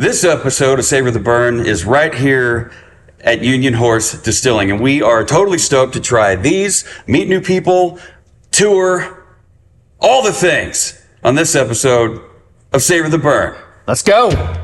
This episode of Savor the Burn is right here at Union Horse Distilling, and we are totally stoked to try these, meet new people, tour, all the things on this episode of Savor the Burn. Let's go.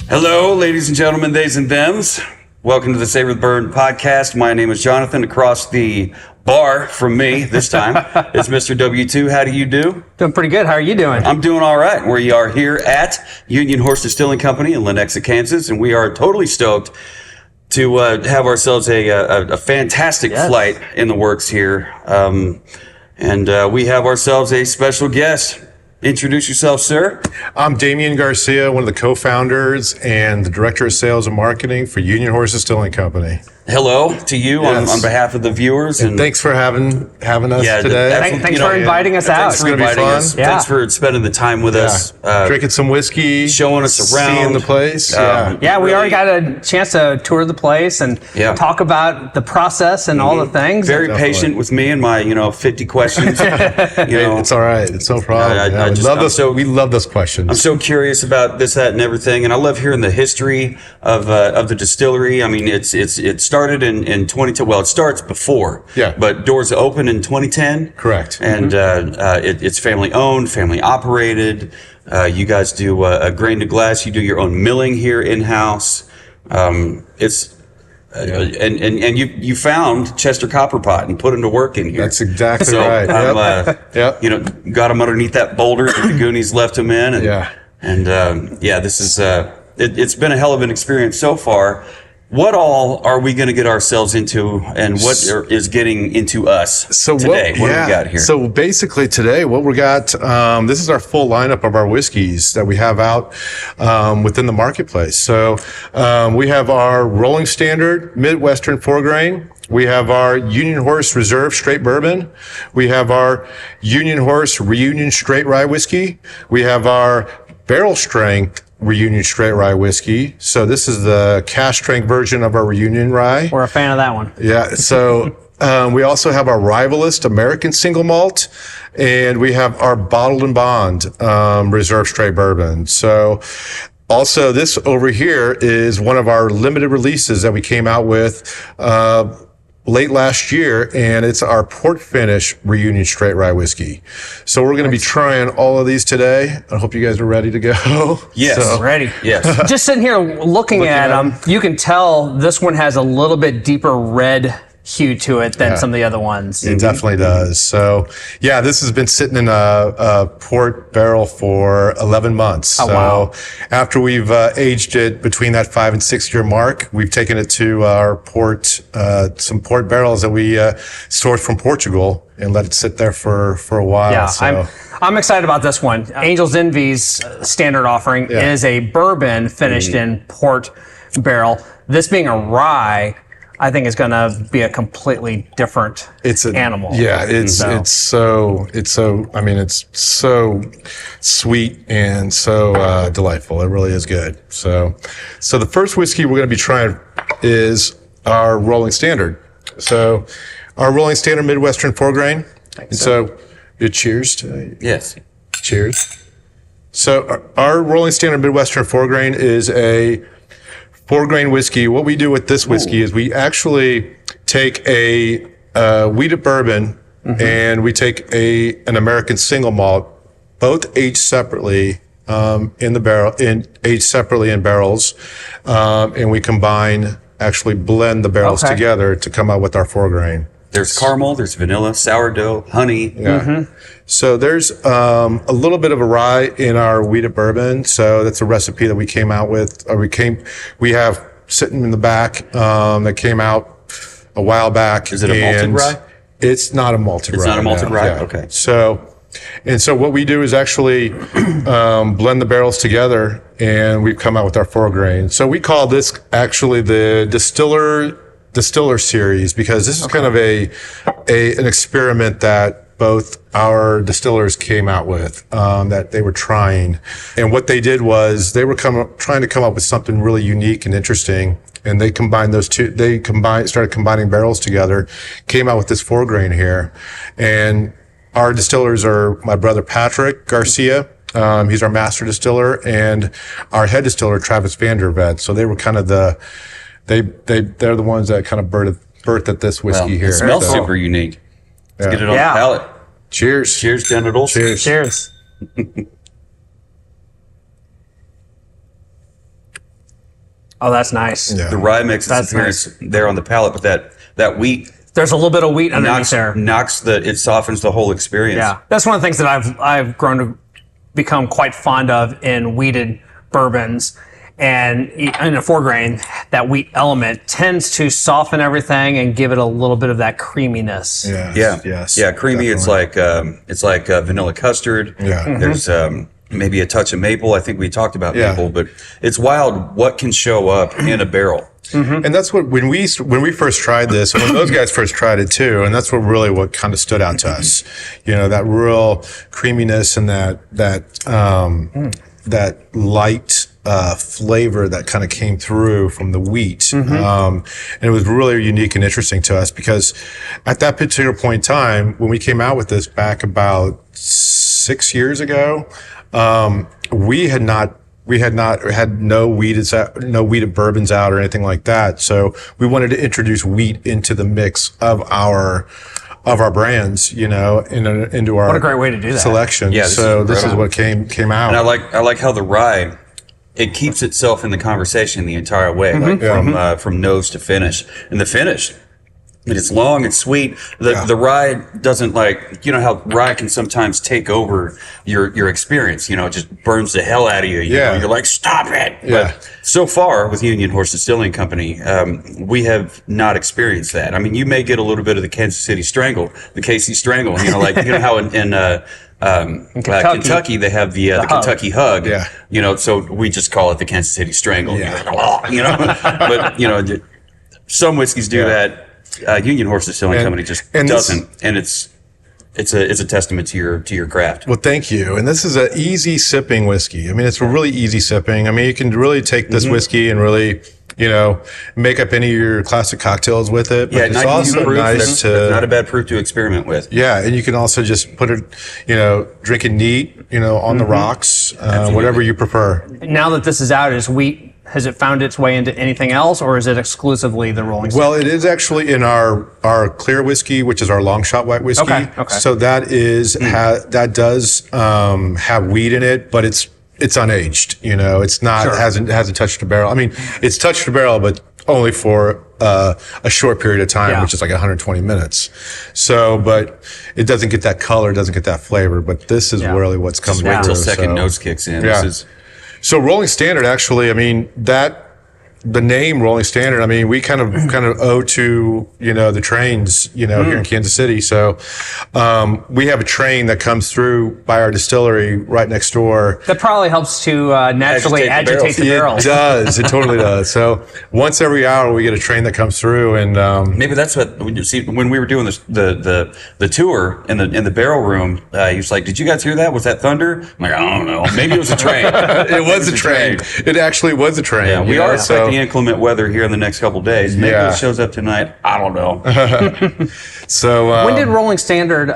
Hello, ladies and gentlemen, theys and thems. Welcome to the Savor the Burn podcast. My name is Jonathan. Across the bar from me this time is Mr. W2. How do you do? Doing pretty good. How are you doing? I'm doing all right. We are here at Union Horse Distilling Company in Lenexa, Kansas, and we are totally stoked to have ourselves a fantastic flight in the works here. And we have ourselves a special guest. Introduce yourself, sir. I'm Damian Garcia, one of the co-founders and the director of sales and marketing for Union Horse Distilling Company. Hello to you on behalf of the viewers. And thanks for having us today. Thanks for inviting us out. It's going to be fun. Thanks for spending the time with us. Drinking some whiskey. Showing us around. Seeing the place. We already got a chance to tour the place and talk about the process and all the things. Very patient with me and my 50 questions. It's all right. It's no problem. We love those questions. I'm so curious about this, that, and everything. And I love hearing the history of the distillery. I mean, it started in 2010. Well, it starts before. Yeah. But doors opened in 2010. Correct. And it's family owned, family operated. You guys do a grain to glass. You do your own milling here in house. And you found Chester Copperpot and put him to work in here. That's exactly right. Got him underneath that boulder that the Goonies left him in. This is it's been a hell of an experience so far. What all are we going to get ourselves into, and what is getting into us today? What do we got here? So basically today, what we got, this is our full lineup of our whiskeys that we have out within the marketplace. So we have our Rolling Standard Midwestern 4-grain. We have our Union Horse Reserve Straight Bourbon. We have our Union Horse Reunion Straight Rye Whiskey. We have our Barrel Strength Reunion Straight Rye Whiskey. So this is the cask strength version of our Reunion Rye. We're a fan of that one. Yeah. So we also have our Rivalist American Single Malt, and we have our Bottled and Bond Reserve Straight Bourbon. So also this over here is one of our limited releases that we came out with late last year, and it's our port finish Reunion Straight Rye Whiskey. So we're going to be trying all of these today. I hope you guys are ready to go. Yes. Ready. Yes. Just sitting here looking at them, you can tell this one has a little bit deeper red hue to it than some of the other ones. It definitely does. So this has been sitting in a port barrel for 11 months. After we've aged it between that 5 and 6 year mark, we've taken it to our port, some port barrels that we sourced from Portugal and let it sit there for a while. Yeah, so. I'm excited about this one. Angel's Envy's standard offering is a bourbon finished in port barrel. This being a rye, I think it's going to be a completely different animal. Yeah, it's so sweet and so delightful. It really is good. So the first whiskey we're going to be trying is our Rolling Standard. So our Rolling Standard Midwestern 4-grain. And so cheers to Yes. Cheers. So our Rolling Standard Midwestern 4-grain is a 4-grain whiskey. What we do with this whiskey is we actually take a wheated bourbon and we take an American single malt, both aged separately aged separately in barrels, and we blend the barrels together to come out with our 4-grain. There's caramel, there's vanilla, sourdough, honey. Yeah. So there's a little bit of a rye in our wheated bourbon. So that's a recipe that we came out with. We have sitting in the back that came out a while back. Is it a malted rye? It's not a malted rye. It's not a malted rye? Yeah. Okay. So what we do is actually blend the barrels together, and we've come out with our 4-grain. So we call this actually the distiller distiller series, because this is kind of an experiment that both our distillers came out with, that they were trying. And what they did was they were trying to come up with something really unique and interesting. And they combined those two, started combining barrels together, came out with this 4-grain here. And our distillers are my brother Patrick Garcia. He's our master distiller, and our head distiller, Travis Vandervet. So they were kind of they're the ones that kind of birthed this whiskey here. It smells super unique. Let's get it on the palate. Cheers. Cheers, genitals. Cheers. Cheers. Oh, that's nice. Yeah. The rye makes its appearance there on the palate, but that wheat. There's a little bit of wheat underneath there. It softens the whole experience. Yeah, that's one of the things that I've grown to become quite fond of in wheated bourbons. And in a 4-grain, that wheat element tends to soften everything and give it a little bit of that creaminess. Yeah, creamy. Definitely. It's like vanilla custard. Yeah. There's maybe a touch of maple. I think we talked about maple, but it's wild what can show up in a barrel. And that's what when we first tried this, and when those guys first tried it too, and that's what kind of stood out to us. That real creaminess and that light flavor that kind of came through from the wheat. And it was really unique and interesting to us, because at that particular point in time, when we came out with this back about 6 years ago, we had had no wheated bourbons out or anything like that. So we wanted to introduce wheat into the mix of our brands, into our what a great way to do that. selection. Yeah, this is what came out. And I like how the rye, it keeps itself in the conversation the entire way, from nose to finish. And the finish, it's long, it's sweet. The rye doesn't how rye can sometimes take over your experience. It just burns the hell out of you. You're like, stop it. Yeah. But so far with Union Horse Distilling Company, we have not experienced that. I mean, you may get a little bit of the Kansas City Strangle, the KC Strangle. How in Kentucky they have the Kentucky Hug. Yeah. So we just call it the Kansas City Strangle. Yeah. But some whiskeys do that. Union Horse Distilling Company just doesn't, and it's a testament to your craft. Well, thank you. And this is an easy sipping whiskey. I mean, it's really easy sipping. I mean, you can really take this whiskey and really, make up any of your classic cocktails with it. But it's also nice to not a bad proof to experiment with. Yeah, and you can also just put it, drink it neat, on the rocks, whatever you prefer. Now that this is out, has it found its way into anything else, or is it exclusively the Rolling Stone? Well, it is actually in our clear whiskey, which is our long shot white whiskey. Okay. So that does have wheat in it, but it's unaged. It's not hasn't touched a barrel. I mean, it's touched a barrel, but only for a short period of time, which is like 120 minutes. So, but it doesn't get that color, doesn't get that flavor. But this is really what's coming through. Wait till second nose kicks in. Yeah. So Rolling Standard, actually, I mean, the name Rolling Standard, I mean, we kind of owe to, the trains, here in Kansas City. So, we have a train that comes through by our distillery right next door. That probably helps to naturally agitate the barrels. It does. It totally does. So once every hour we get a train that comes through, and maybe that's what when we were doing the tour in the barrel room, he was like, "Did you guys hear that? Was that thunder?" I'm like, "I don't know. Maybe it was a train." It was a train. It actually was a train. Yeah, we are expecting inclement weather here in the next couple of days. Maybe it shows up tonight. I don't know. So when did Rolling Standard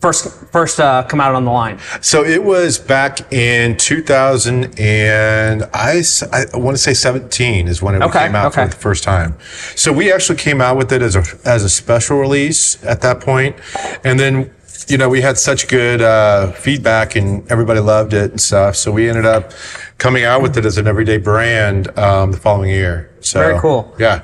first come out on the line? So it was back in 2000, and I want to say 17 is when it came out for the first time. So we actually came out with it as a special release at that point, and then we had such good feedback and everybody loved it and stuff. So we ended up coming out with it as an everyday brand the following year. So, very cool. Yeah.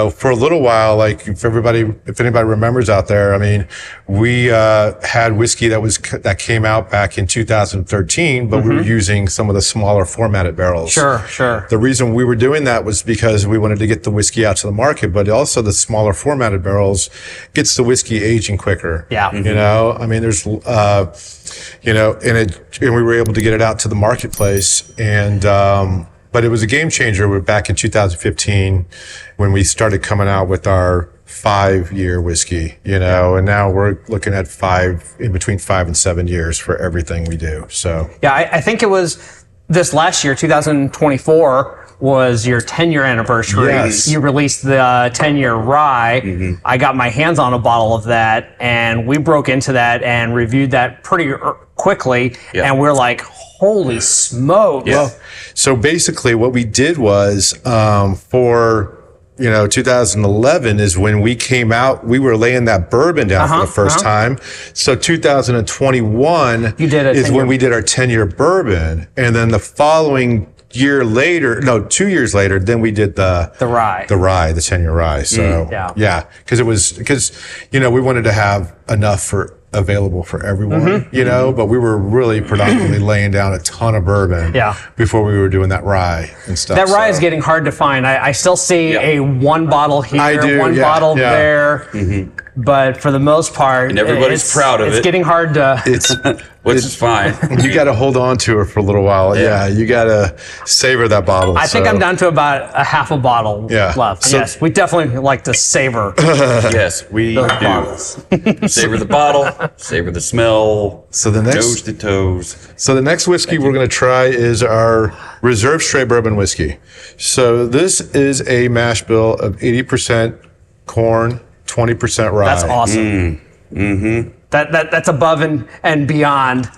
For a little while, like if anybody remembers out there, I mean, we had whiskey that came out back in 2013, but we were using some of the smaller formatted barrels. Sure. The reason we were doing that was because we wanted to get the whiskey out to the market, but also the smaller formatted barrels gets the whiskey aging quicker. Yeah. I mean, there's, and we were able to get it out to the marketplace, and But it was a game changer back in 2015 when we started coming out with our 5-year whiskey, and now we're looking at in between 5 and 7 years for everything we do. So yeah, I think it was this last year, 2024, was your 10-year anniversary. Yes. You released the 10-year rye. I got my hands on a bottle of that, and we broke into that and reviewed that pretty quickly. And we're like, holy smokes. Well, so basically what we did was for 2011 is when we came out, we were laying that bourbon down for the first time. So 2021 is when we did our 10-year bourbon. And then the following year later, 2 years later, then we did the 10-year rye. So because we wanted to have enough available for everyone, but we were really predominantly laying down a ton of bourbon before we were doing that rye and stuff. That rye is getting hard to find. I still see a one bottle here, one bottle there. But for the most part, and everybody's proud of it. It's getting hard to. Which is fine. You got to hold on to her for a little while. Yeah, you got to savor that bottle. I think I'm down to about a half a bottle left. So, yes, we definitely like to savor. Yes, we do. Bottles. Savor the bottle, savor the smell, nose to toes. So the next whiskey we're going to try is our Reserve Straight Bourbon Whiskey. So this is a mash bill of 80% corn, 20% rye. That's awesome. That's above and beyond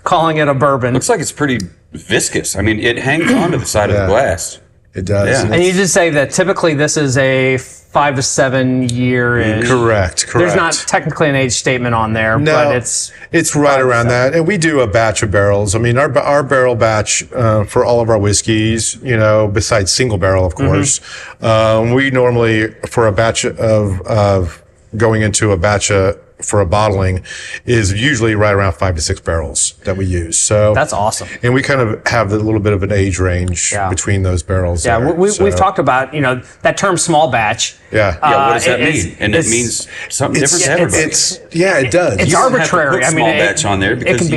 calling it a bourbon. Looks like it's pretty viscous. I mean, it hangs onto the side of the glass. It does. Yeah. And you did say that typically this is a 5 to 7 year. Correct. There's not technically an age statement on there, but it's right around that. And we do a batch of barrels. I mean, our barrel batch for all of our whiskeys, besides single barrel, of course, we normally for a batch of going into a batch for a bottling is usually right around 5 to 6 barrels that we use. So that's awesome. And we kind of have a little bit of an age range between those barrels. Yeah, we've talked about that term small batch. Yeah. What does that mean? And it means something different to everybody. It does. It's arbitrary. I mean, small batch on there because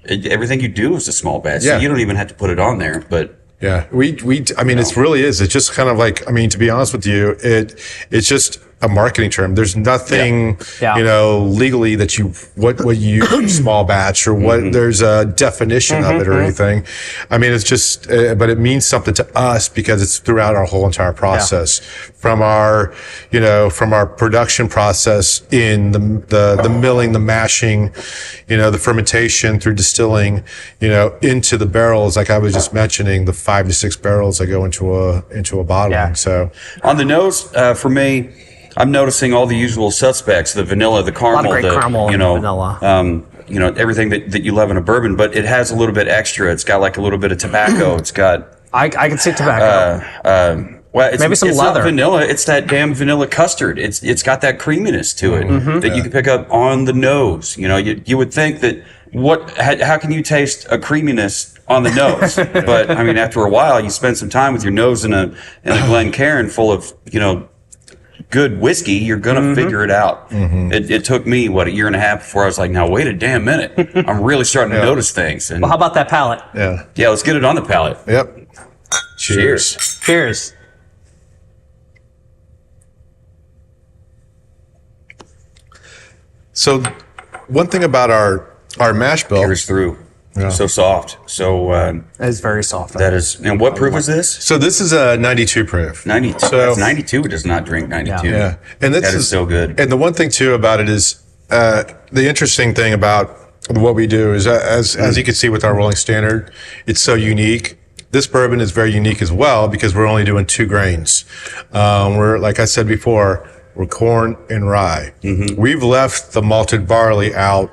everything you do is a small batch. So you don't even have to put it on there, but. Yeah, it really is. It's just kind of like, to be honest with you, it's just a marketing term. There's nothing, legally that what you small batch or what there's a definition of it or anything. I mean, it's just, but it means something to us because it's throughout our whole entire process from our production process in the milling, the mashing, the fermentation through distilling, into the barrels. Like I was just mentioning, the 5 to 6 barrels that go into a bottling. Yeah. So on the nose, for me, I'm noticing all the usual suspects: the vanilla, the caramel, a lot of great caramel and vanilla. Everything that you love in a bourbon. But it has a little bit extra. It's got like a little bit of tobacco. It's got. I can see tobacco. Maybe some it's leather. Not vanilla. It's that damn vanilla custard. It's got that creaminess to it that you can pick up on the nose. You would think that how can you taste a creaminess on the nose? But I mean, after a while, you spend some time with your nose in a Glencairn full of good whiskey, you're gonna figure it out. It took me a year and a half before I was like, now wait a damn minute, I'm really starting to notice things. And well, how about that palate? Yeah, let's get it on the palate. Yep. Cheers. Cheers. So one thing about our mash bill carries through. So soft. So it's very soft. That is. And what proof is this? So this is a 92 proof. 92. So 92 does not drink 92. Yeah. And that is so good. And the one thing too about it is the interesting thing about what we do is as you can see with our rolling standard, it's so unique. This bourbon is very unique as well because we're only doing 2 grains. We're, like I said before, we're corn and rye. We've left the malted barley out,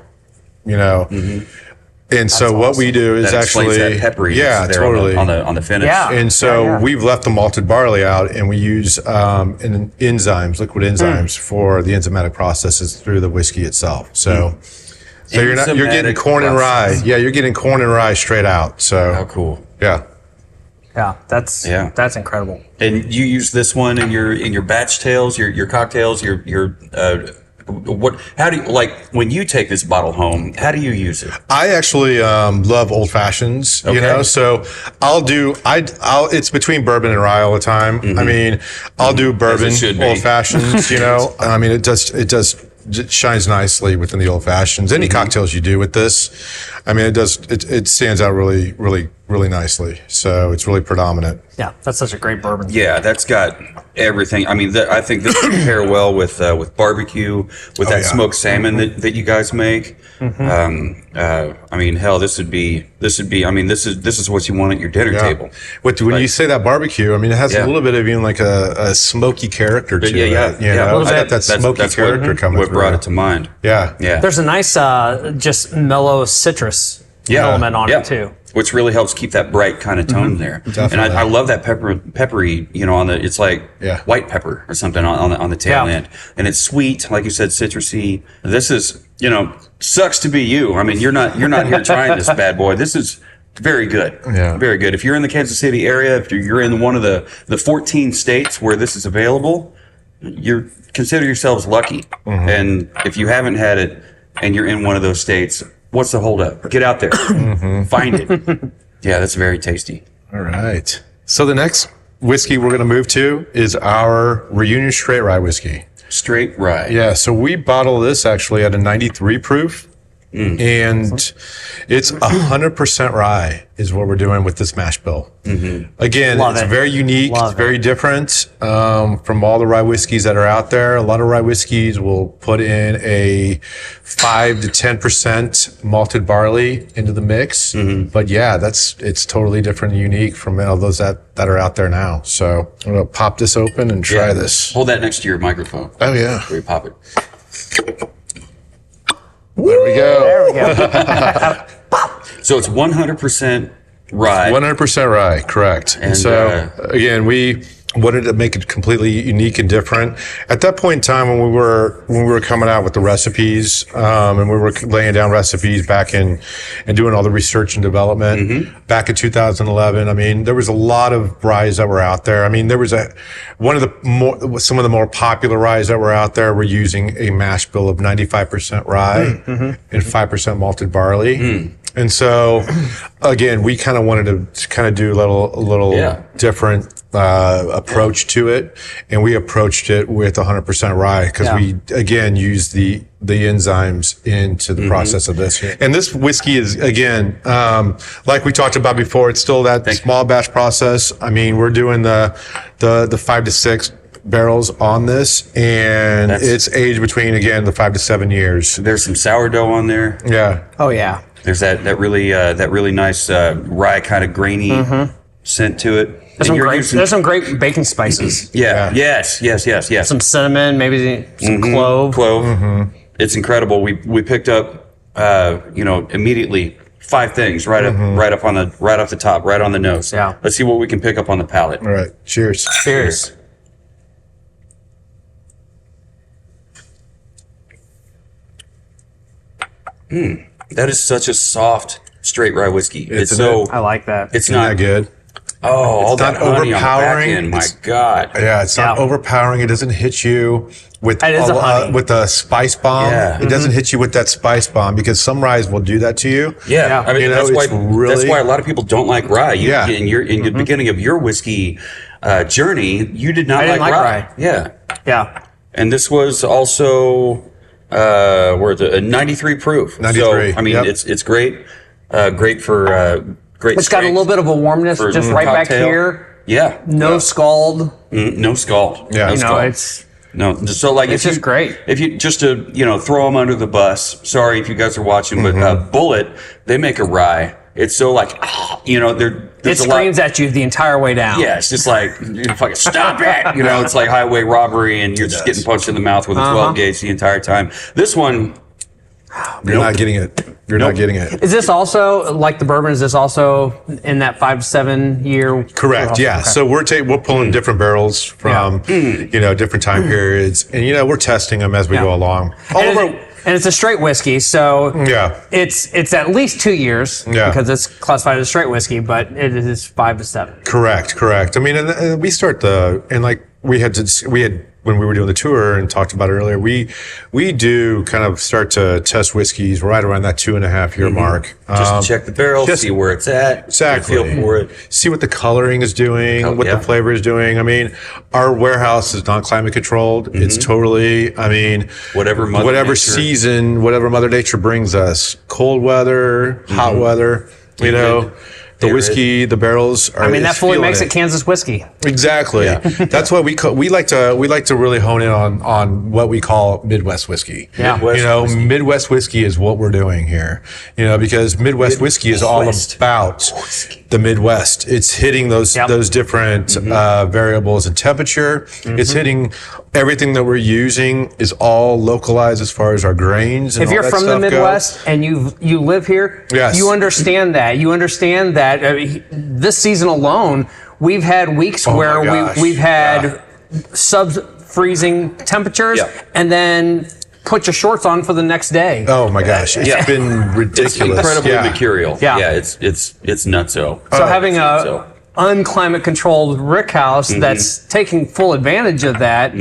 And so what we do is actually that peppery totally on the finish. And so we've left the malted barley out, and we use enzymes, liquid enzymes for the enzymatic processes through the whiskey itself. So you're getting corn and rye. Yeah, you're getting corn and rye straight out. So how cool. Yeah. Yeah, that's incredible. And you use this one in your batch tails, your cocktails, your How do you, like, when you take this bottle home, how do you use it? I actually love old fashions, you know, so it's between bourbon and rye all the time. I mean, I'll do bourbon, old fashions, you know, I mean, it shines nicely within the old fashions. Any cocktails you do with this, I mean, it stands out really, really, really nicely. So it's really predominant. Yeah, that's such a great bourbon. Yeah, that's got everything. I mean, I think this would pair well with barbecue, with that smoked salmon that you guys make. I mean, hell, this is what you want at your dinner table. When you say that barbecue, I mean, it has a little bit of even like a smoky character to it. Yeah. I got that smoky character coming what through. brought it to mind. Yeah. There's a nice, just mellow citrus element on it too, which really helps keep that bright kind of tone there. Definitely. And I love that peppery, you know, it's like white pepper or something on the tail end, and it's sweet, like you said, citrusy. This is, you know, sucks to be you. I mean, you're not here trying this bad boy. This is very good. Yeah. Very good. If you're in the Kansas City area, if you're in one of the 14 states where this is available, consider yourselves lucky. And if you haven't had it and you're in one of those states, what's the holdup? Get out there, find it. Yeah, that's very tasty. All right. So the next whiskey we're going to move to is our Reunion Straight Rye whiskey. Straight rye. Yeah. So we bottle this actually at a 93 proof. And it's 100% rye is what we're doing with this mash bill. Again, it's very unique. It's very different from all the rye whiskeys that are out there. A lot of rye whiskeys will put in a 5 to 10% malted barley into the mix. But yeah, it's totally different and unique from all those that are out there now. So I'm going to pop this open and try this. Hold that next to your microphone. Oh, yeah. Where you pop it. There we go. There we go. So it's 100% rye. 100% rye, correct. And so again, we wanted to make it completely unique and different. At that point in time, when we were coming out with the recipes, and we were laying down recipes back in and doing all the research and development back in 2011. I mean, there was a lot of ryes that were out there. I mean, there was some of the more popular ryes that were out there were using a mash bill of 95% rye and 5% malted barley. And so, again, we kind of wanted to kind of do a little different approach to it, and we approached it with 100% rye because we again used the enzymes into the process of this. And this whiskey is again, like we talked about before, it's still that small batch process. I mean, we're doing the 5 to 6 barrels on this, and it's aged between again the 5 to 7 years. There's some sourdough on there. Yeah. Oh yeah. There's that really nice rye kind of grainy scent to it. There's some great baking spices. Yes. Some cinnamon, maybe some clove. It's incredible. We picked up, immediately 5 things right off the top, right on the nose. Yeah. Let's see what we can pick up on the palate. All right. Cheers. Cheers. That is such a soft straight rye whiskey. I like that. It's not that good. Oh, all that honey on the back overpowering. end. My God. Yeah, it's not overpowering. It doesn't hit you with a spice bomb. Yeah. It doesn't hit you with that spice bomb because some ryes will do that to you. Yeah. I mean, that's why a lot of people don't like rye. In the beginning of your whiskey journey, you did not like rye. Yeah. Yeah. And this was also a 93 proof. 93. So I mean, it's great. Great for great. It's got a little bit of a warmness just right cocktail. back here. Yeah. No scald. No scald. Yeah. So like it's just great. If you just to throw them under the bus. Sorry if you guys are watching, but Bullet, they make a rye. It's so like it screams at you the entire way down. Yeah, it's just like fucking stop it. It's like highway robbery, and you're just getting punched in the mouth with a 12 gauge the entire time. This one, you're not getting it. You're not getting it. Is this also like the bourbon? Is this also in that 5 to 7 year? Correct. Yeah. Okay. So we're pulling different barrels from different time periods, and we're testing them as we go along. And it's a straight whiskey, so it's at least 2 years because it's classified as straight whiskey, but it is 5 to 7. Correct. I mean, and we start we had when we were doing the tour and talked about it earlier, we do kind of start to test whiskeys right around that 2.5 year mark. Just to check the barrel, see where it's at, Exactly. get a feel for it. See what the coloring is doing, what the flavor is doing. I mean, our warehouse is not climate controlled. It's totally, I mean, whatever season, whatever Mother Nature brings us, cold weather, hot weather, you know. The whiskey, the barrels are. I mean, that fully makes it Kansas whiskey. Exactly. Yeah. That's what we like to really hone in on what we call Midwest whiskey. Yeah. Midwest whiskey is what we're doing here. Because Midwest whiskey is all about the Midwest. It's hitting those different variables in temperature. It's hitting everything that we're using is all localized as far as our grains. And if you're from the Midwest and you live here, you understand that. You understand that this season alone, we've had weeks where we've had sub-freezing temperatures, and then put your shorts on for the next day. Oh my gosh, it's been ridiculous. It's incredibly mercurial. Yeah, it's nutso. So having a unclimate controlled rick house that's taking full advantage of that.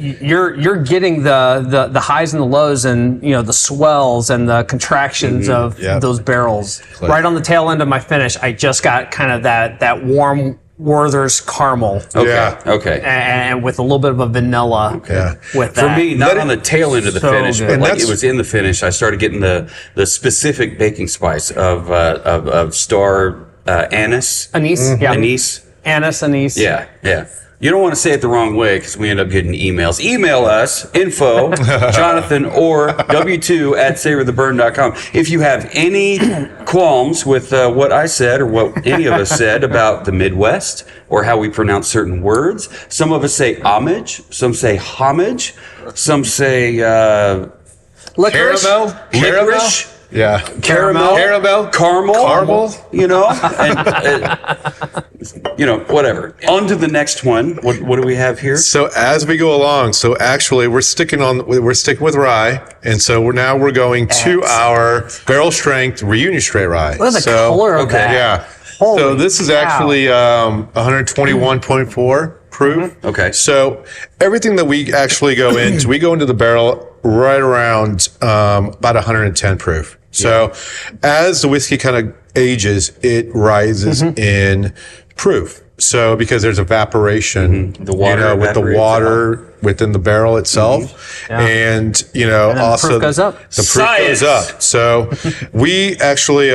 You're getting the highs and the lows and the swells and the contractions of those barrels. Right on the tail end of my finish, I just got kind of that warm Werther's caramel. Okay. And with a little bit of a vanilla. With that. For me, not on the tail end of the finish, but like it was in the finish. I started getting the specific baking spice of star anise. Anise. Anise, anise. Yeah. You don't want to say it the wrong way because we end up getting emails. Email us, info, Jonathan, or w2@savortheburn.com. If you have any qualms with what I said or what any of us said about the Midwest or how we pronounce certain words, some of us say homage, some say homage, some say licorice. Licorice. Yeah. Caramel. Caramel. And whatever. On to the next one. What do we have here? So as we go along, actually we're sticking with rye, and so we're going to our barrel strength reunion straight rye. Look at the color of that. Yeah. So this is actually 121.4 proof. Okay. So everything that we actually go into the barrel right around about 110 proof. So as the whiskey kind of ages, it rises in proof. So because there's evaporation, the water with the water within the barrel itself, and also the proof goes up. The proof goes up. So we actually,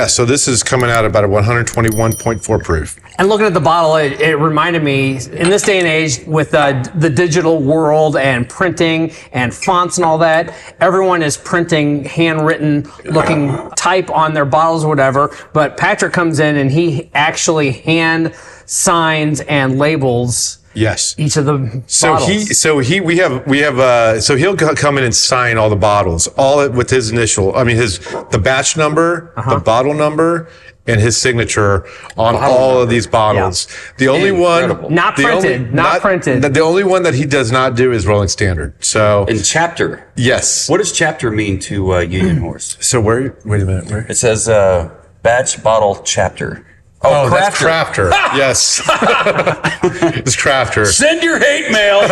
so this is coming out about a 121.4 proof. And looking at the bottle, it reminded me, in this day and age, with the digital world and printing and fonts and all that, everyone is printing handwritten looking type on their bottles or whatever. But Patrick comes in and he actually hand signs and labels each of the bottles. So he'll come in and sign all the bottles, with his initial. I mean, the batch number, the bottle number, and his signature on all of these bottles. The only one not printed. The only one that he does not do is Rolling Standard. So and chapter. Yes. What does chapter mean to Union Horse? So wait a minute. Where? It says batch bottle chapter. Oh, that's Crafter. Yes. It's Crafter. Send your hate mail.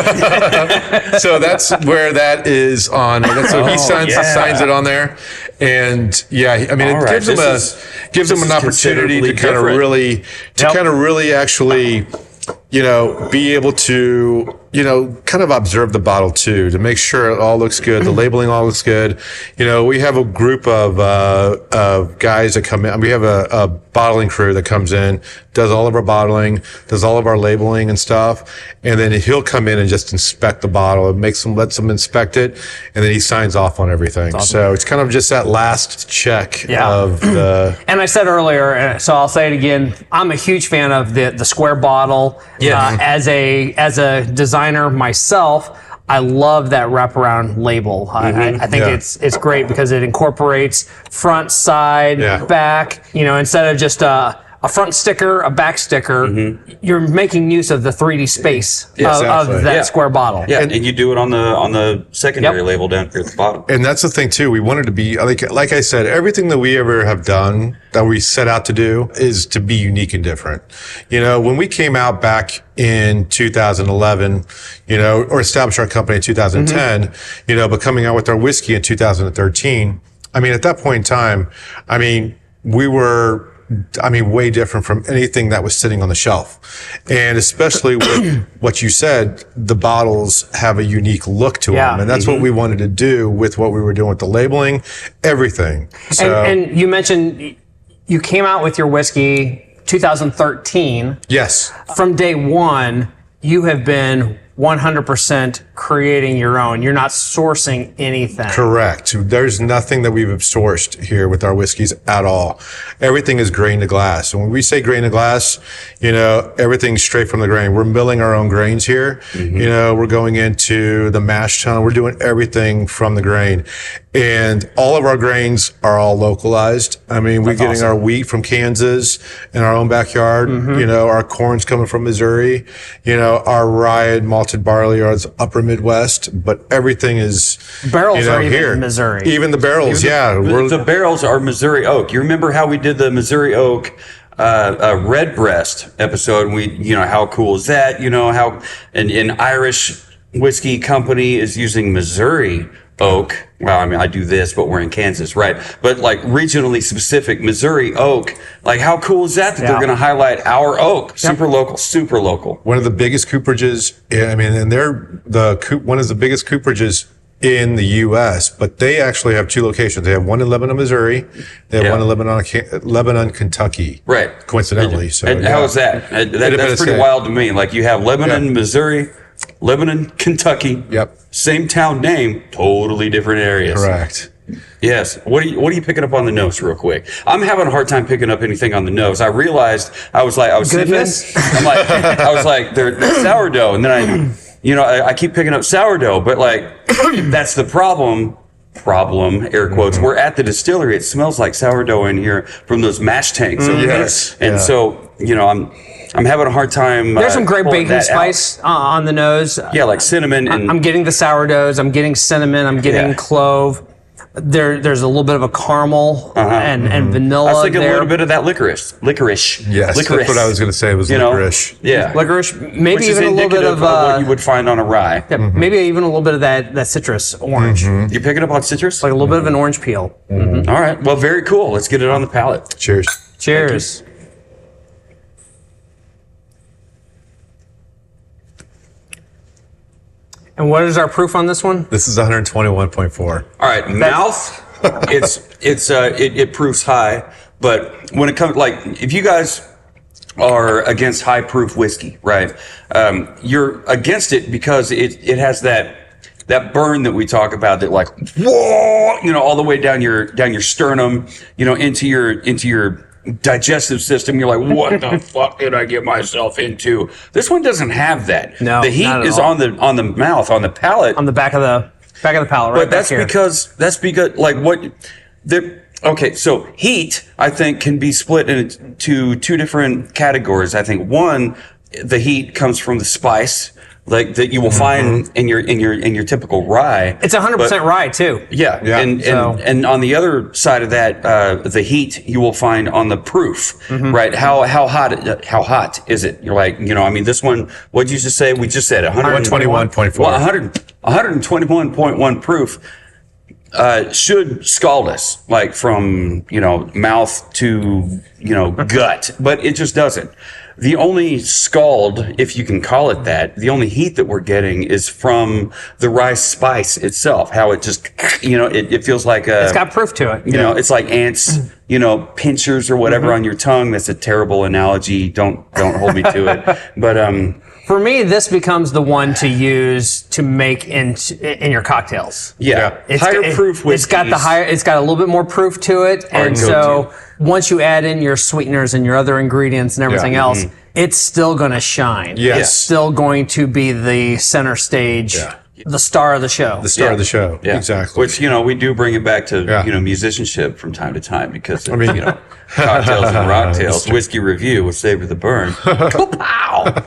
So that's where that is on. So he signs it on there. And I mean, it gives him an opportunity to kind of really actually, be able to, kind of observe the bottle too, to make sure it all looks good. The labeling all looks good. We have a group of guys that come in. We have a bottling crew that comes in, does all of our bottling, does all of our labeling and stuff. And then he'll come in and just inspect the bottle and lets them inspect it. And then he signs off on everything. Awesome. So it's kind of just that last check of the. And I said earlier, so I'll say it again. I'm a huge fan of the square bottle. As a designer myself, I love that wraparound label. I think it's great because it incorporates front, side, back. Instead of just a a front sticker, a back sticker. You're making use of the 3D space of that square bottle. Yeah, and you do it on the secondary label down here at the bottom. And that's the thing too. We wanted to be like I said, everything that we ever have done that we set out to do is to be unique and different. When we came out back in 2011, or established our company in 2010, but coming out with our whiskey in 2013. At that point in time, we were way different from anything that was sitting on the shelf. And especially with what you said, the bottles have a unique look to them. And that's what we wanted to do with what we were doing with the labeling, everything. So, and you mentioned you came out with your whiskey 2013. Yes. From day one, you have been 100% creating your own. You're not sourcing anything. Correct. There's nothing that we've sourced here with our whiskeys at all. Everything is grain to glass. And when we say grain to glass, everything's straight from the grain. We're milling our own grains here. We're going into the mash tun. We're doing everything from the grain. And all of our grains are all localized. We're getting our wheat from Kansas in our own backyard. Our corn's coming from Missouri. Our rye and malted barley are upper Midwest, but everything is barrels are even here. In Missouri. Even the barrels, The barrels are Missouri oak. You remember how we did the Missouri oak Redbreast episode? How cool is that? How an Irish whiskey company is using Missouri oak. Well, I do this, but we're in Kansas, right? But like regionally specific Missouri oak, like how cool is that they're going to highlight our oak? Super local, super local. One of the biggest cooperages, and they're one of the biggest cooperages in the U.S., but they actually have two locations. They have one in Lebanon, Missouri. They have one in Lebanon, Kentucky. Right. Coincidentally. And how is that? That's pretty wild to me. Like you have Lebanon, Missouri, Lebanon, Kentucky. Yep. Same town name, totally different areas. Correct. Yes. What are you picking up on the nose real quick? I'm having a hard time picking up anything on the nose. I realized I was Goodness. they're sourdough, and then I keep picking up sourdough, but that's the problem, air quotes. We're at the distillery. It smells like sourdough in here from those mash tanks. So I'm having a hard time. There's some great baking spice on the nose. Yeah, like cinnamon. And I'm getting the sourdoughs. I'm getting cinnamon. I'm getting clove. There's a little bit of a caramel and vanilla. I was thinking there. a little bit of that licorice. Yes, that's what I was going to say. Was licorice. Yeah, licorice. Maybe which even is a little bit of what you would find on a rye. Yeah, maybe even a little bit of that citrus orange. You picking up on citrus? Like a little bit of an orange peel. All right. Well, very cool. Let's get it on the palate. Cheers. Cheers. And what is our proof on this one? This is 121.4. All right, mouth. It proofs high, but when it comes if you guys are against high proof whiskey, right? You're against it because it has that burn that we talk about, that whoa, all the way down your sternum, into your digestive system. You're like, what the fuck did I get myself into? This one doesn't have that. No, the heat is on the mouth, on the palate, on the back of the palate, right? But that's because okay, so heat, I think, can be split into two different categories. I think one, the heat comes from the spice, that you will find in your typical rye. It's 100% rye too. Yeah. And on the other side of that, the heat you will find on the proof, right? How hot is it? You're like, this one, what'd you just say? We just said 121.4. Well, 121.1 proof should scald us, from mouth to gut, but it just doesn't. The only scald, if you can call it that, the only heat that we're getting is from the rice spice itself. How it just, it feels like it's got proof to it. It's like ants, pinchers or whatever on your tongue. That's a terrible analogy. Don't hold me to it. But for me, this becomes the one to use to make in your cocktails. Yeah. Higher proof whiskeys. It's got a little bit more proof to it, and so once you add in your sweeteners and your other ingredients and everything else, it's still going to shine. Yes. It's still going to be the center stage, the star of the show. The star of the show. Yeah. Exactly. Which, we do bring it back to, musicianship from time to time because, Cocktails and Rocktails Whiskey Review with Savor the Burn. Pow!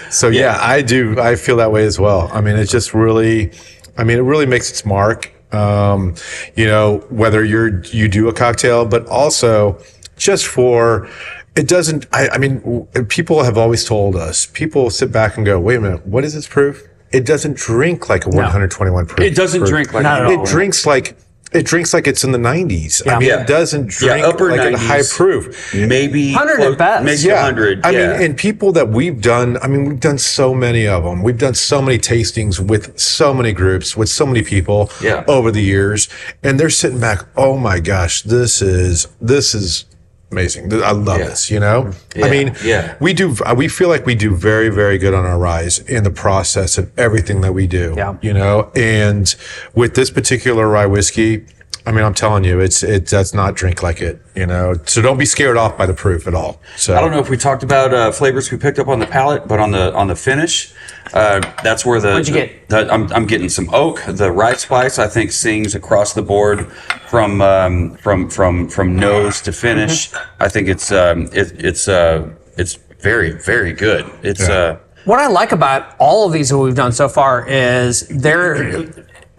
So yeah, I do. I feel that way as well. I mean, it's just really, it really makes its mark. Whether you do a cocktail, but also just for, it doesn't, people have always told us, people sit back and go, wait a minute, what is its proof? It doesn't drink like a 121 proof. It doesn't drink like Not at all. It drinks like it's in the 90s. Yeah. It doesn't drink upper like 90s, a high proof. Maybe 100 at best. Maybe 100. And people that we've done so many of them. We've done so many tastings with so many groups, with so many people over the years. And they're sitting back, oh my gosh, this is amazing. I love this, we feel like we do very, very good on our rye in the process of everything that we do, and with this particular rye whiskey, I'm telling you, it does not drink like it, so don't be scared off by the proof at all. So I don't know if we talked about flavors we picked up on the palate, but on the finish, that's where What'd you get? I'm getting some oak. The rye spice, I think, sings across the board from nose to finish. I think it's very, very good. What I like about all of these that we've done so far is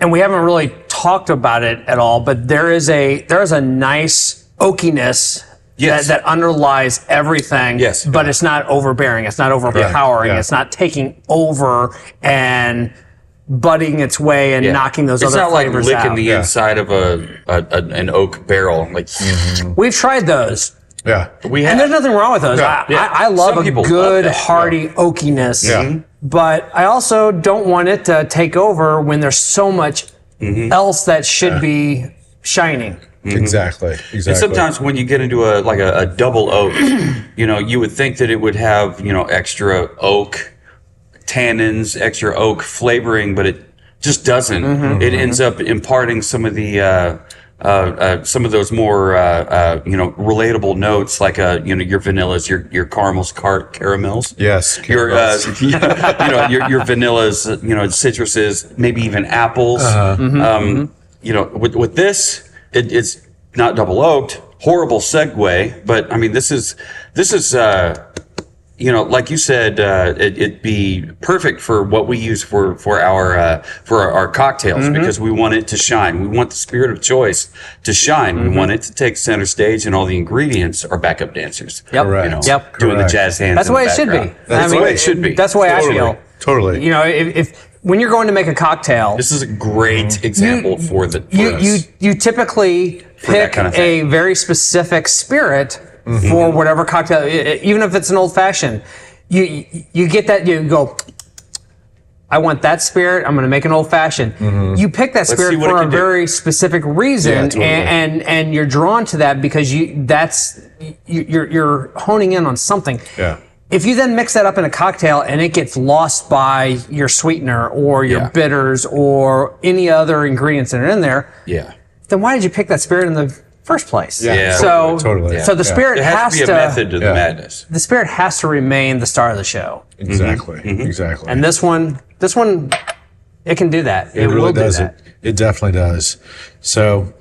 and we haven't really talked about it at all, but there is a nice oakiness that underlies everything. Yes. But it's not overbearing. It's not overpowering. Yeah. It's not taking over and butting its way and knocking those other flavors out. It's not like licking the inside of an oak barrel. Like We've tried those. Yeah. And there's nothing wrong with those. I love Some a people good, love that. hearty oakiness. Yeah. But I also don't want it to take over when there's so much else that should be shining. Exactly. And sometimes when you get into a double oak, you would think that it would have, extra oak tannins, extra oak flavoring, but it just doesn't. It ends up imparting some of the some of those more relatable notes, like your vanillas, your caramels, caramels. Yes. Your your vanillas, citruses, maybe even apples. With this, it's not double oaked. Horrible segue, but this is like you said, it'd be perfect for what we use for our cocktails, because we want it to shine. We want the spirit of choice to shine. We want it to take center stage, and all the ingredients are backup dancers. Yep. Correct. Doing the jazz hands. That's in the way it the should be. background. That's the way it should be. That's the way I feel. Totally. If when you're going to make a cocktail, This is a great example for us. you typically pick kind of a thing. very specific spirit for whatever cocktail, even if it's an old fashioned. You get that, you go, I want that spirit, I'm going to make an old fashioned. You pick that see spirit what it for a can do. very specific reason, totally. and you're drawn to that because you're honing in on something. Yeah. If you then mix that up in a cocktail and it gets lost by your sweetener or your bitters or any other ingredients that are in there, then why did you pick that spirit in the first place? Yeah. So, Totally. so the spirit There has to be a method to the madness. the spirit has to remain the star of the show. Exactly. Exactly. And this one, it can do that. It will really do does. that. It definitely does. So,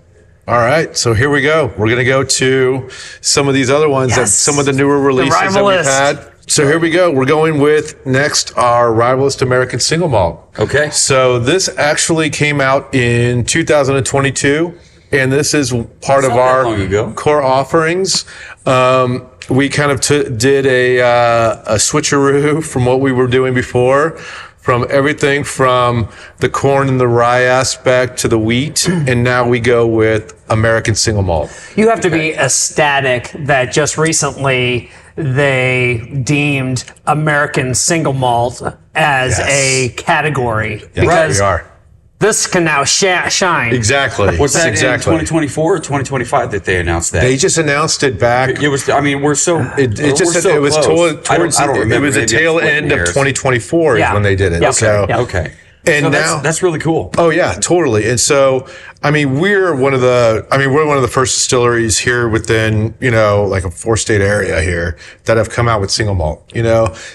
all right. So here we go. We're going to go to some of these other ones, that some of the newer releases that we've Rivalist. had. So here we go. We're going with next our Rivalist American Single Malt. Okay. So this actually came out in 2022, and this is part of not that our long ago. core offerings. We kind of did a switcheroo from what we were doing before, from everything from the corn and the rye aspect to the wheat, and now we go with American Single Malt. You have to be ecstatic that just recently they deemed American single malt as a category. Because we are. this can now shine. Exactly. Was that exactly. in 2024 or 2025 that they announced that? They just announced it back. It was. We're so. It just we're said so it was close. towards I don't remember. it was a Maybe I'm tail splitting end of hairs. 2024 is Yeah. when they did it. Yeah. So Yeah. Okay. and So now that's really cool. oh yeah, totally. And so I mean, we're one of the first distilleries here within, like a 4-state area here that have come out with single malt.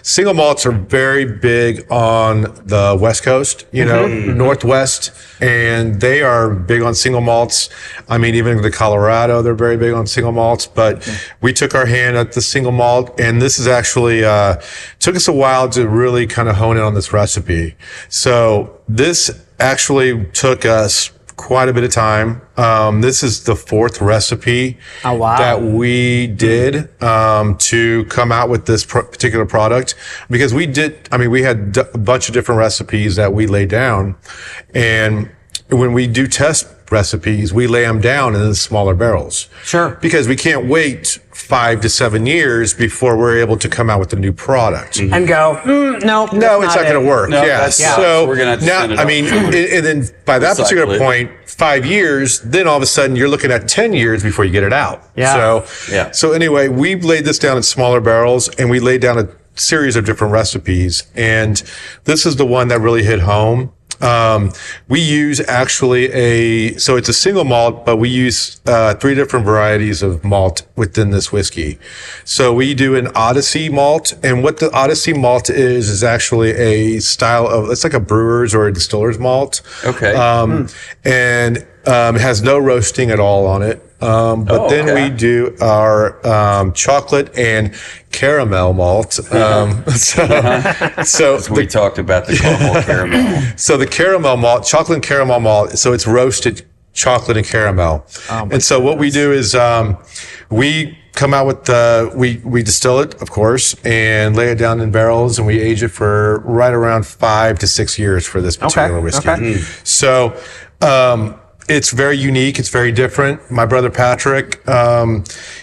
Single malts are very big on the West Coast, Northwest, and they are big on single malts. I mean, even the Colorado, they're very big on single malts, but we took our hand at the single malt, and this is actually, took us a while to really kind of hone in on this recipe. So this actually took us quite a bit of time. This is the 4th recipe that we did to come out with this particular product, because we had a bunch of different recipes that we laid down, and when we do test recipes, we lay them down in the smaller barrels. Sure. Because we can't wait 5 to 7 years before we're able to come out with a new product. And go, no, it's not going to work. No, yeah. So we're going to now, and then by that particular point, 5 years, then all of a sudden you're looking at 10 years before you get it out. Yeah. So anyway, we laid this down in smaller barrels, and we laid down a series of different recipes. And this is the one that really hit home. We use so it's a single malt, but we use 3 different varieties of malt within this whiskey. So we do an Odyssey malt, and what the Odyssey malt is actually a style of, it's like a brewer's or a distiller's malt. Okay. And it has no roasting at all on it. Then we do our chocolate and caramel malt. So we talked about the caramel caramel. So the caramel malt, chocolate and caramel malt. So it's roasted chocolate and caramel. And so what we do is we come out with we distill it, of course, and lay it down in barrels, and we age it for right around 5 to 6 years for this particular whiskey. Okay. So it's very unique. It's very different. My brother Patrick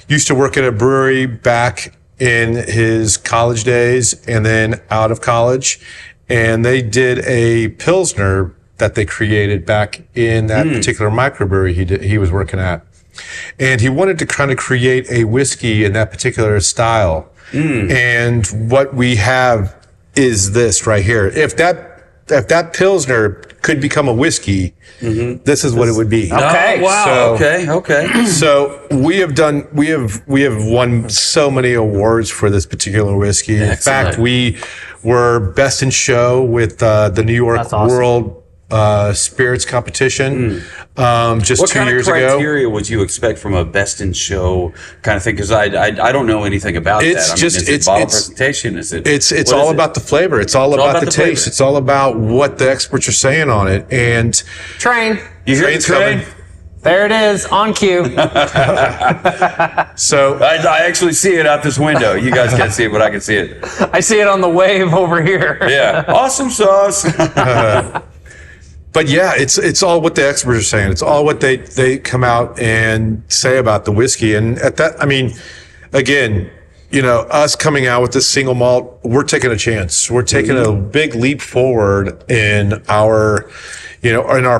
used to work at a brewery back in his college days and then out of college. And they did a Pilsner that they created back in that particular microbrewery he was working at. And he wanted to kind of create a whiskey in that particular style. And what we have is this right here. If that Pilsner could become a whiskey, this is what it would be. Okay. Oh, wow. So, Okay. So we have won so many awards for this particular whiskey. In fact, we were best in show with the New York World Spirits competition just what 2 years ago. What kind of ago. criteria would you expect from a best in show kind of thing? Because I don't know anything about that. Is it bottle presentation? It's all about the flavor. It's all about the taste. It's all about what the experts are saying on it. And Train. You hear the train? There it is, on cue. So I actually see it out this window. You guys can't see it, but I can see it. I see it on the wave over here. Yeah. Awesome sauce. But yeah, it's all what the experts are saying. It's all what they come out and say about the whiskey. And at that, I mean, again, us coming out with this single malt, we're taking a chance. We're taking a big leap forward in our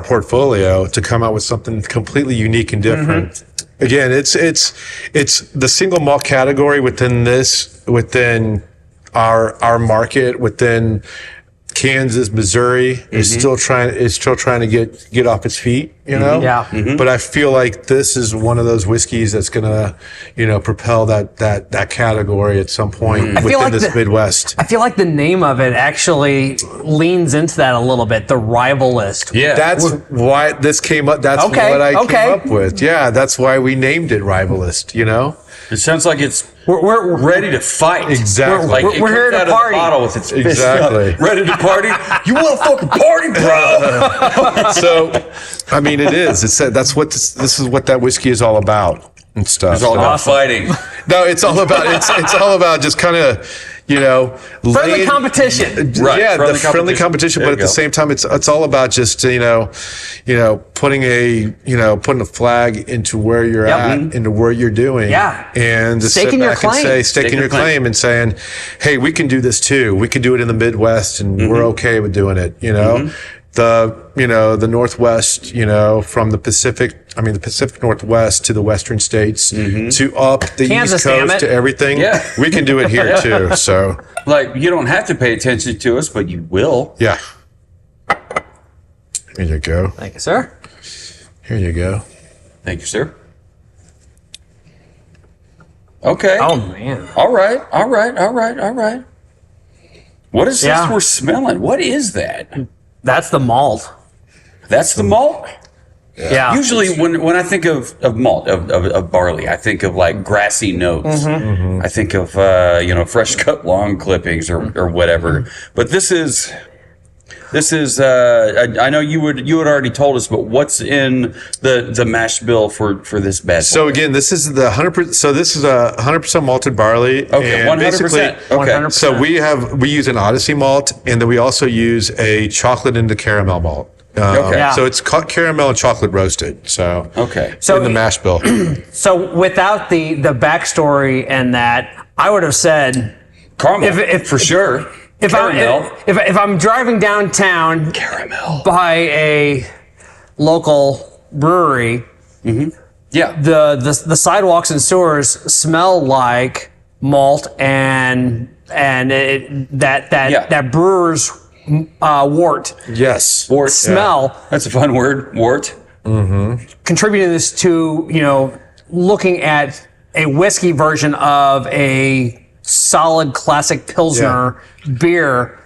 portfolio to come out with something completely unique and different. Again, it's the single malt category within our market, within Kansas, Missouri is still trying to get off its feet, Yeah. But I feel like this is one of those whiskeys that's gonna, propel that category at some point within this Midwest. I feel like the name of it actually leans into that a little bit. The Rivalist. Yeah. That's why this came up. That's what I came up with. Yeah, that's why we named it Rivalist. It sounds like We're ready to fight. Exactly. Like we're here to party. Bottle with its fist Exactly. up, ready to party. You want to fucking party, bro? So, I mean, it is. This is what that whiskey is all about and stuff. It's all about fighting. No, it's all about it's all about just kind of friendly competition. Right, Yeah, friendly the friendly competition, but at the same time, it's all about just putting a flag into where you're at, into where you're doing, and to sit back and say staking your claim and saying, hey, we can do this too. We can do it in the Midwest, and we're okay with doing it. The Northwest, from the Pacific Northwest to the Western states to up the Kansas, East Coast to everything. Yeah. We can do it here too. So, you don't have to pay attention to us, but you will. yeah. Here you go. Thank you, sir. Here you go. Thank you, sir. Okay. Oh man. All right. What is this we're smelling? What is that? That's the malt. That's the malt? Yeah. Usually when I think of malt, of barley, I think of like grassy notes. I think of, fresh cut lawn clippings or whatever. But this is, I know you had already told us, but what's in the mash bill for this bad boy? So again, this is the 100%. So this is a 100% malted barley. Okay, 100%. Okay. 100%. So we use an Odyssey malt, and then we also use a chocolate into caramel malt. Okay. Yeah. So it's caramel and chocolate roasted. So Okay. So in the mash bill. So without the backstory and that, I would have said Caramel, if for sure. if Caramel. if I'm driving downtown Caramel. by a local brewery, Yeah. the sidewalks and sewers smell like malt and that brewer's wort Yes. Wort. smell. That's a fun word. Wort. Contributing this to looking at a whiskey version of a solid classic Pilsner beer.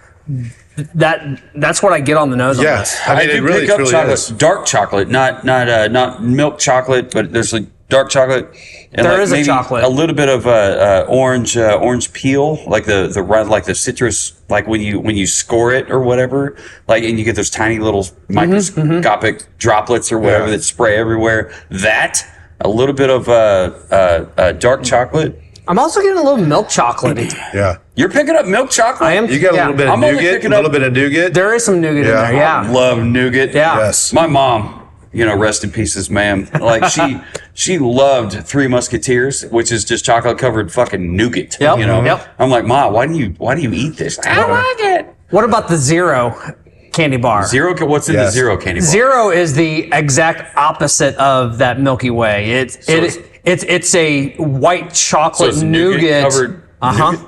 That's what I get on the nose. On Yes. this. I mean, do it really, pick up truly chocolate, is. dark chocolate, not milk chocolate, but there's like dark chocolate. And There like is a maybe chocolate. a little bit of orange peel, like the citrus, like when you score it or whatever, like, and you get those tiny little microscopic droplets or whatever that spray everywhere. That a little bit of dark chocolate. I'm also getting a little milk chocolatey. Yeah. You're picking up milk chocolate. I am. You got a little bit of I'm only nougat. picking A little up- bit of nougat. There is some nougat in Yeah. there. Yeah. Love nougat. Yeah. Yes. My mom, rest in pieces, ma'am. Like she loved Three Musketeers, which is just chocolate covered fucking nougat. Yep, yep. I'm like, Ma, why do you eat this? I like it. What about the Zero candy bar? Zero. What's in the Yes. Zero candy bar? Zero is the exact opposite of that Milky Way. It's a white chocolate it's nougat. nougat-covered nougat?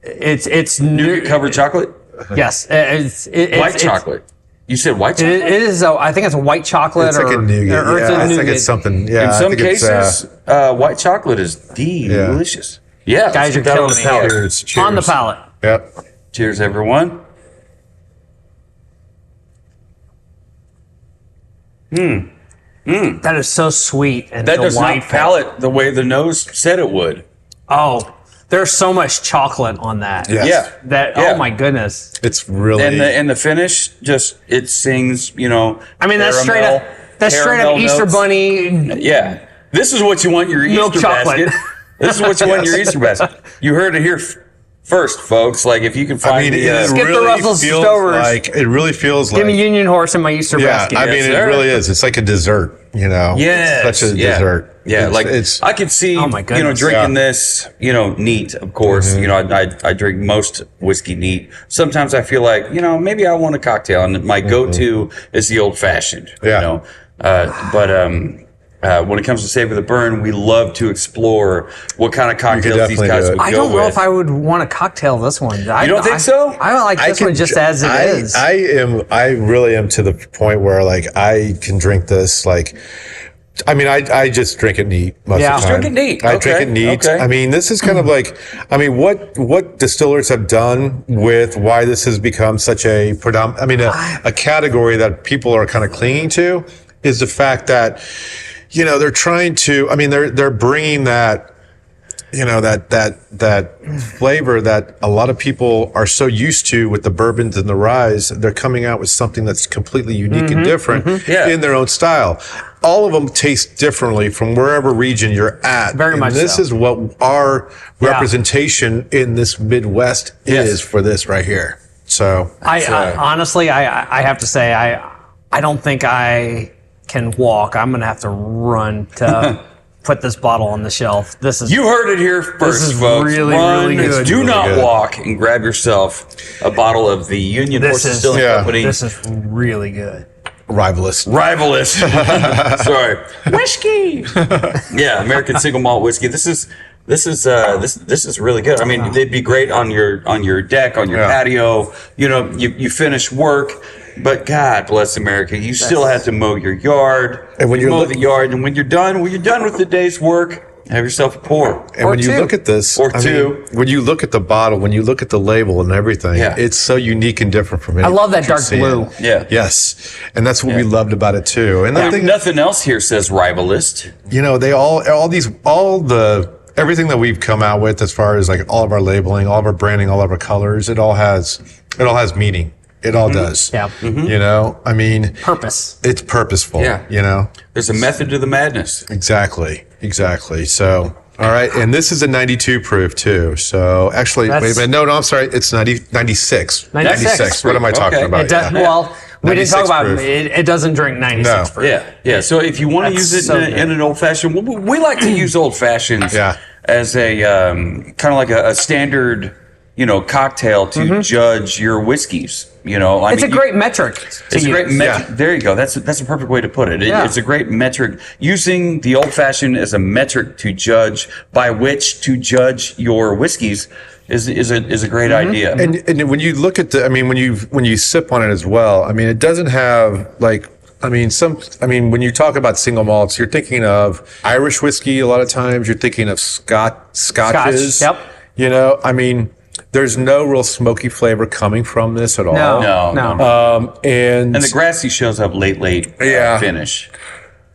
It's Nougat covered chocolate. Yes. White chocolate. You said white chocolate. It is. I think it's a white chocolate. It's like a nougat. or it's a I think nougat. it's something. Yeah. In I some think it's, cases, white chocolate is delicious. Yeah. Guys, you're let's get that killing on the me palate. here. Cheers. Cheers. On the palate. Yep. Cheers, everyone. That is so sweet and That does not delightful. palate the way the nose said it would. Oh, there's so much chocolate on that. Yes. Yeah. Oh my goodness. It's really. And the finish just it sings, I mean, that's straight up. That's straight up caramel Easter notes. Bunny. Yeah. This is what you want your Milk Easter chocolate. basket. This is what you want your Easter basket. You heard it here first, folks. Like if you can find I mean, it Skip the really Russell's feels Stovers. like it really feels Give like. me Union Horse in my Easter Yeah, basket. I mean, sir. it really is. It's like a dessert. Yes. It's such a Yeah. dessert. Yeah, it's I could see, Oh my goodness. drinking this, neat, of course. I drink most whiskey neat. Sometimes I feel like, maybe I want a cocktail, and my go-to is the old-fashioned. Yeah. But when it comes to Savor the Burn, we love to explore what kind of cocktails these definitely guys do it. would I go don't know with. if I would want to cocktail this one. You don't think so? I like this one just as it is. I really am to the point where like I can drink this like. I mean, I just drink it neat most Yeah. of the time. Drink it neat. I Okay, drink it neat. okay. I mean, this is kind of like, what distillers have done with why this has become such a a category that people are kind of clinging to is the fact that, they're trying to, they're bringing that, that flavor that a lot of people are so used to with the bourbons and the ryes. They're coming out with something that's completely unique and different Yeah. in their own style. All of them taste differently from wherever region you're at. Very and much this so. is what our representation in this Midwest is for this right here. So I honestly, I have to say, I don't think I can walk. I'm going to have to run to put this bottle on the shelf. This is You heard it here first, is folks. really, Run, really good. Do Really not good. walk and grab yourself a bottle of the Union Horse Distilling Company. This is really good. rivalist. Rivalist. Sorry. Whiskey. Yeah, American single malt whiskey. This is really good. I mean, they'd be great on your deck, on your patio. You finish work, but God bless America, you still have to mow your yard. And when you mow look- the yard, and when you're done with the day's work, have yourself a pour. And when you look at this, when you look at the bottle, when you look at the label and everything, it's so unique and different from anything. I love that dark blue. Yeah. Yes. And that's what we loved about it too. And I think Nothing else here says rivalist. you know, they everything that we've come out with as far as like all of our labeling, all of our branding, all of our colors, it all has meaning. It all does. Yeah. You know, I mean, Purpose. it's purposeful. Yeah. You know, There's a method to the madness. exactly. So, all right. And this is a 92 proof too. So actually, wait a minute. No, I'm sorry. It's 96. 96. What am I talking Okay. about? It does, well, we didn't talk 96 about proof. it. It doesn't drink 96 No. proof. Yeah. So if you want to That's use it so in an old fashioned, we like to use old fashions as a kind of like a standard, cocktail to judge your whiskeys. It's a great metric to It's a use. great metric. There you go. That's a perfect way to put it. Yeah. It's a great metric. Using the old fashioned as a metric to judge by which to judge your whiskeys is a great idea. And when you look at when you sip on it as well, I mean, it doesn't have when you talk about single malts, you're thinking of Irish whiskey. A lot of times you're thinking of scotches. Scotch, yep. There's no real smoky flavor coming from this at all. No. And the grassy shows up late finish.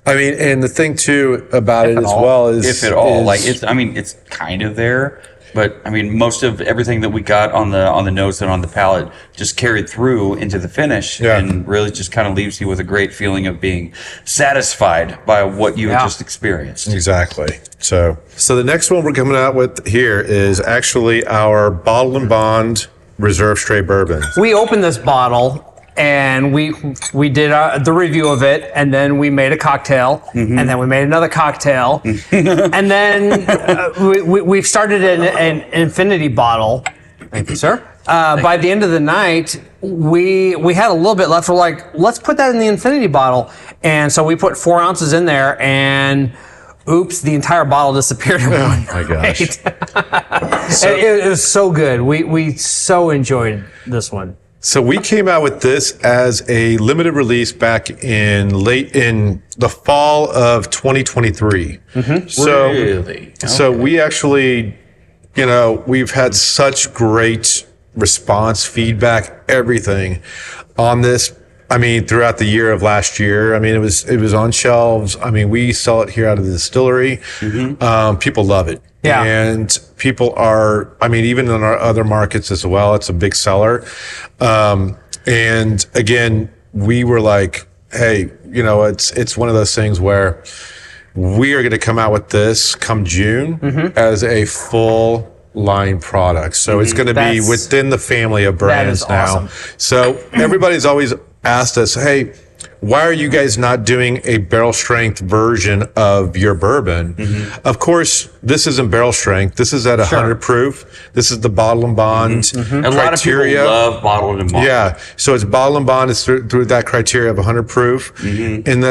And the thing too about it as well is, if at all, it's kind of there, but most of everything that we got on the nose and on the palate just carried through into the finish, and really just kind of leaves you with a great feeling of being satisfied by what you had just experienced. Exactly. So the next one we're coming out with here is actually our Bottle and Bond Reserve Straight Bourbon. We opened this bottle and we did the review of it, and then we made a cocktail, and then we made another cocktail, and then we've started an infinity bottle. Thank you, sir. By the end of the night, we had a little bit left. We're like, let's put that in the infinity bottle, and so we put 4 ounces in there, and oops, the entire bottle disappeared in one my gosh. It was so good. We so enjoyed this one. So we came out with this as a limited release back in the fall of 2023. So, Really? so we actually, we've had such great response, feedback, everything on this. Throughout the year of last year, it was on shelves. We sell it here out of the distillery. People love it. Yeah. And people are, even in our other markets as well, it's a big seller. And again, we were like, hey, it's one of those things where we are going to come out with this come June as a full line product. So it's going to be within the family of brands now. Awesome. So everybody's always asked us, hey, why are you guys not doing a barrel strength version of your bourbon? Of course, this isn't barrel strength. This is at 100 proof. This is the Bottle and Bond criteria. A lot of people love Bottle and Bond. Yeah. So it's Bottle and Bond is through that criteria of 100 proof. And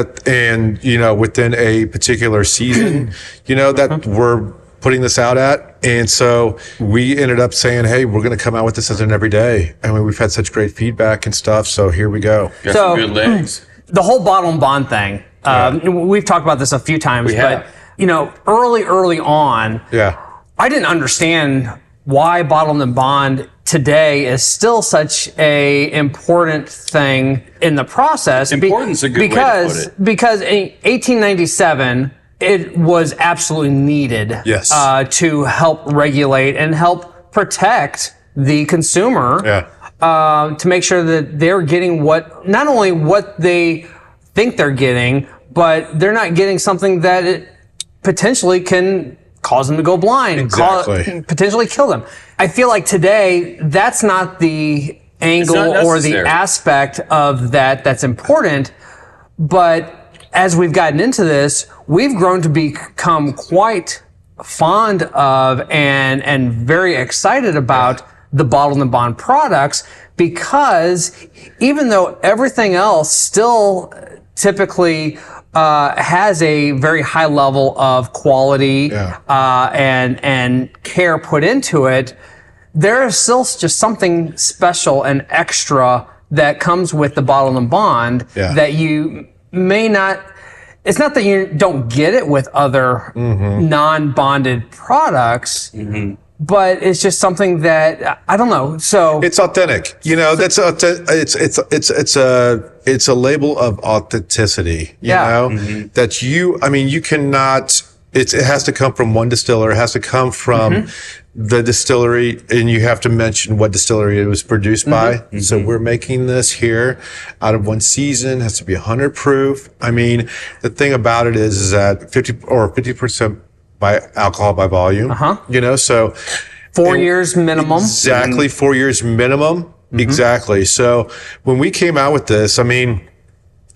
within a particular season, that we're putting this out at. And so we ended up saying, hey, we're going to come out with this as an everyday. We've had such great feedback and stuff. So here we go. Got some good legs. The whole Bottle and Bond thing, we've talked about this a few times, but early on, I didn't understand why Bottle and Bond today is still such a important thing in the process. Important's a good way to put it. Because in 1897, it was absolutely needed to help regulate and help protect the consumer. To make sure that they're getting not only what they think they're getting, but they're not getting something that it potentially can cause them to go blind, potentially kill them. I feel like today, that's not the angle or the aspect of that's important. But as we've gotten into this, we've grown to become quite fond of and very excited about the Bottle and Bond products, because even though everything else still typically has a very high level of quality and care put into it, there is still just something special and extra that comes with the bottle and bond that you may not. It's not that you don't get it with other non-bonded products, but it's just something that I don't know. So it's authentic. You know, it's a label of authenticity. You know, that you cannot. It has to come from one distiller. It has to come from the distillery, and you have to mention what distillery it was produced by. So we're making this here out of one season. It has to be 100 proof. I mean, the thing about it is that 50% by alcohol by volume. You know, so 4 years minimum. Exactly, 4 years minimum. Exactly. So when we came out with this, I mean,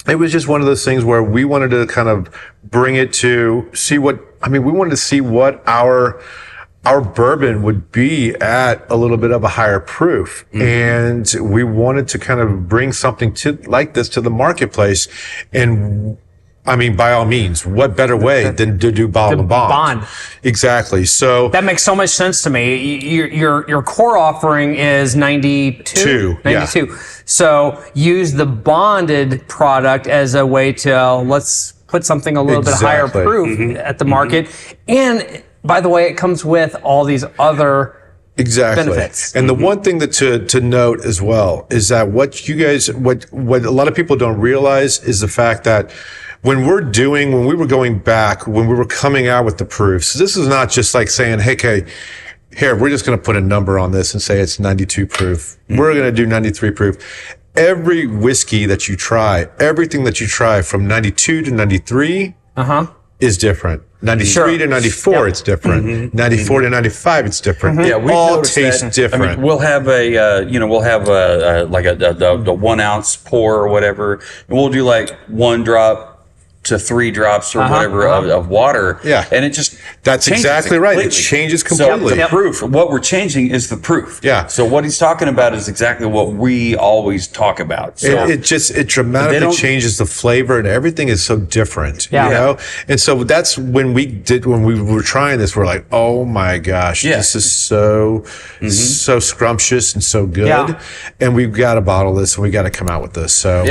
it was just one of those things where we wanted to kind of bring it to see what, we wanted to see what our bourbon would be at a little bit of a higher proof. And we wanted to kind of bring something like this to the marketplace. And by all means, what better way than to do bottle and bond? Exactly. So that makes so much sense to me. Your core offering is 92. 92. So use the bonded product as a way to let's put something a little bit higher proof at the market. And by the way, it comes with all these other benefits. And the one thing that to note as well is that what a lot of people don't realize is the fact that when we were coming out with the proofs, this is not just like saying, hey, here, we're just going to put a number on this and say it's 92 proof. We're going to do 93 proof. Every whiskey that you try, everything that you try from 92 to 93 is different. 93 to 94, it's different. 94 to 95, it's different. Yeah, we all taste different. We'll have like a 1 ounce pour or whatever, and we'll do like 1 drop to 3 drops or whatever of water. Yeah. And it just That's exactly right. It changes completely. So the proof, what we're changing is the proof. Yeah. So what he's talking about is exactly what we always talk about. So it dramatically changes the flavor, and everything is so different. You know? And so that's when we were trying this, we're like, oh my gosh, this is so scrumptious and so good. Yeah. And we've got to bottle this, and we got to come out with this. So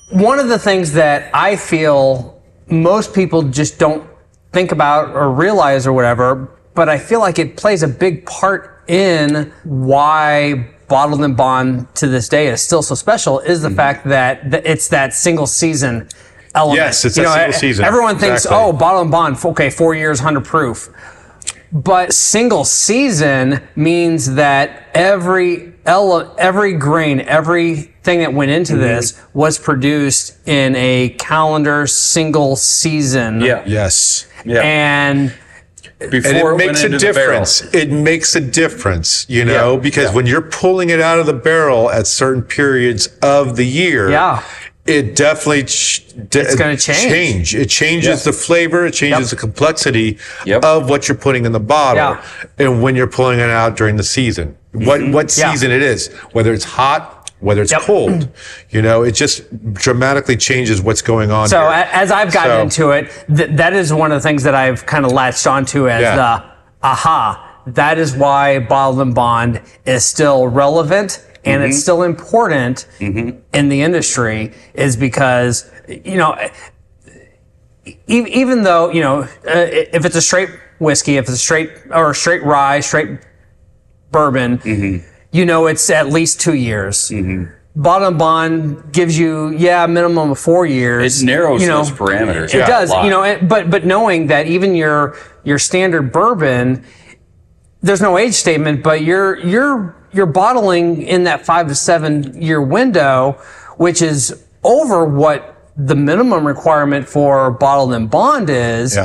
one of the things that I feel most people just don't think about or realize or whatever, but I feel like it plays a big part in why bottled and bond to this day is still so special is the fact that it's that single season element. Yes, it's that single season. Everyone thinks, bottled and bond, 4 years, 100 proof. But single season means that every grain, everything that went into this was produced in a calendar single season. Yes. And before it makes a difference. It makes a difference, you know, because when you're pulling it out of the barrel at certain periods of the year, it definitely it's going to change. It changes the flavor. It changes the complexity of what you're putting in the bottle, and when you're pulling it out during the season, what season it is, whether it's hot, whether it's cold, you know, it just dramatically changes what's going on. So as I've gotten into it, that is one of the things that I've kind of latched onto as that is why bottled and bond is still relevant. And it's still important in the industry is because, you know, even though, you know, if it's a straight whiskey, if it's a straight rye, straight bourbon, you know, it's at least 2 years. Bottled and bond gives you, minimum of 4 years. It narrows those parameters. It does, you know, but knowing that even your standard bourbon, there's no age statement, but you're bottling in that 5 to 7 year window, which is over what the minimum requirement for bottled and bond is.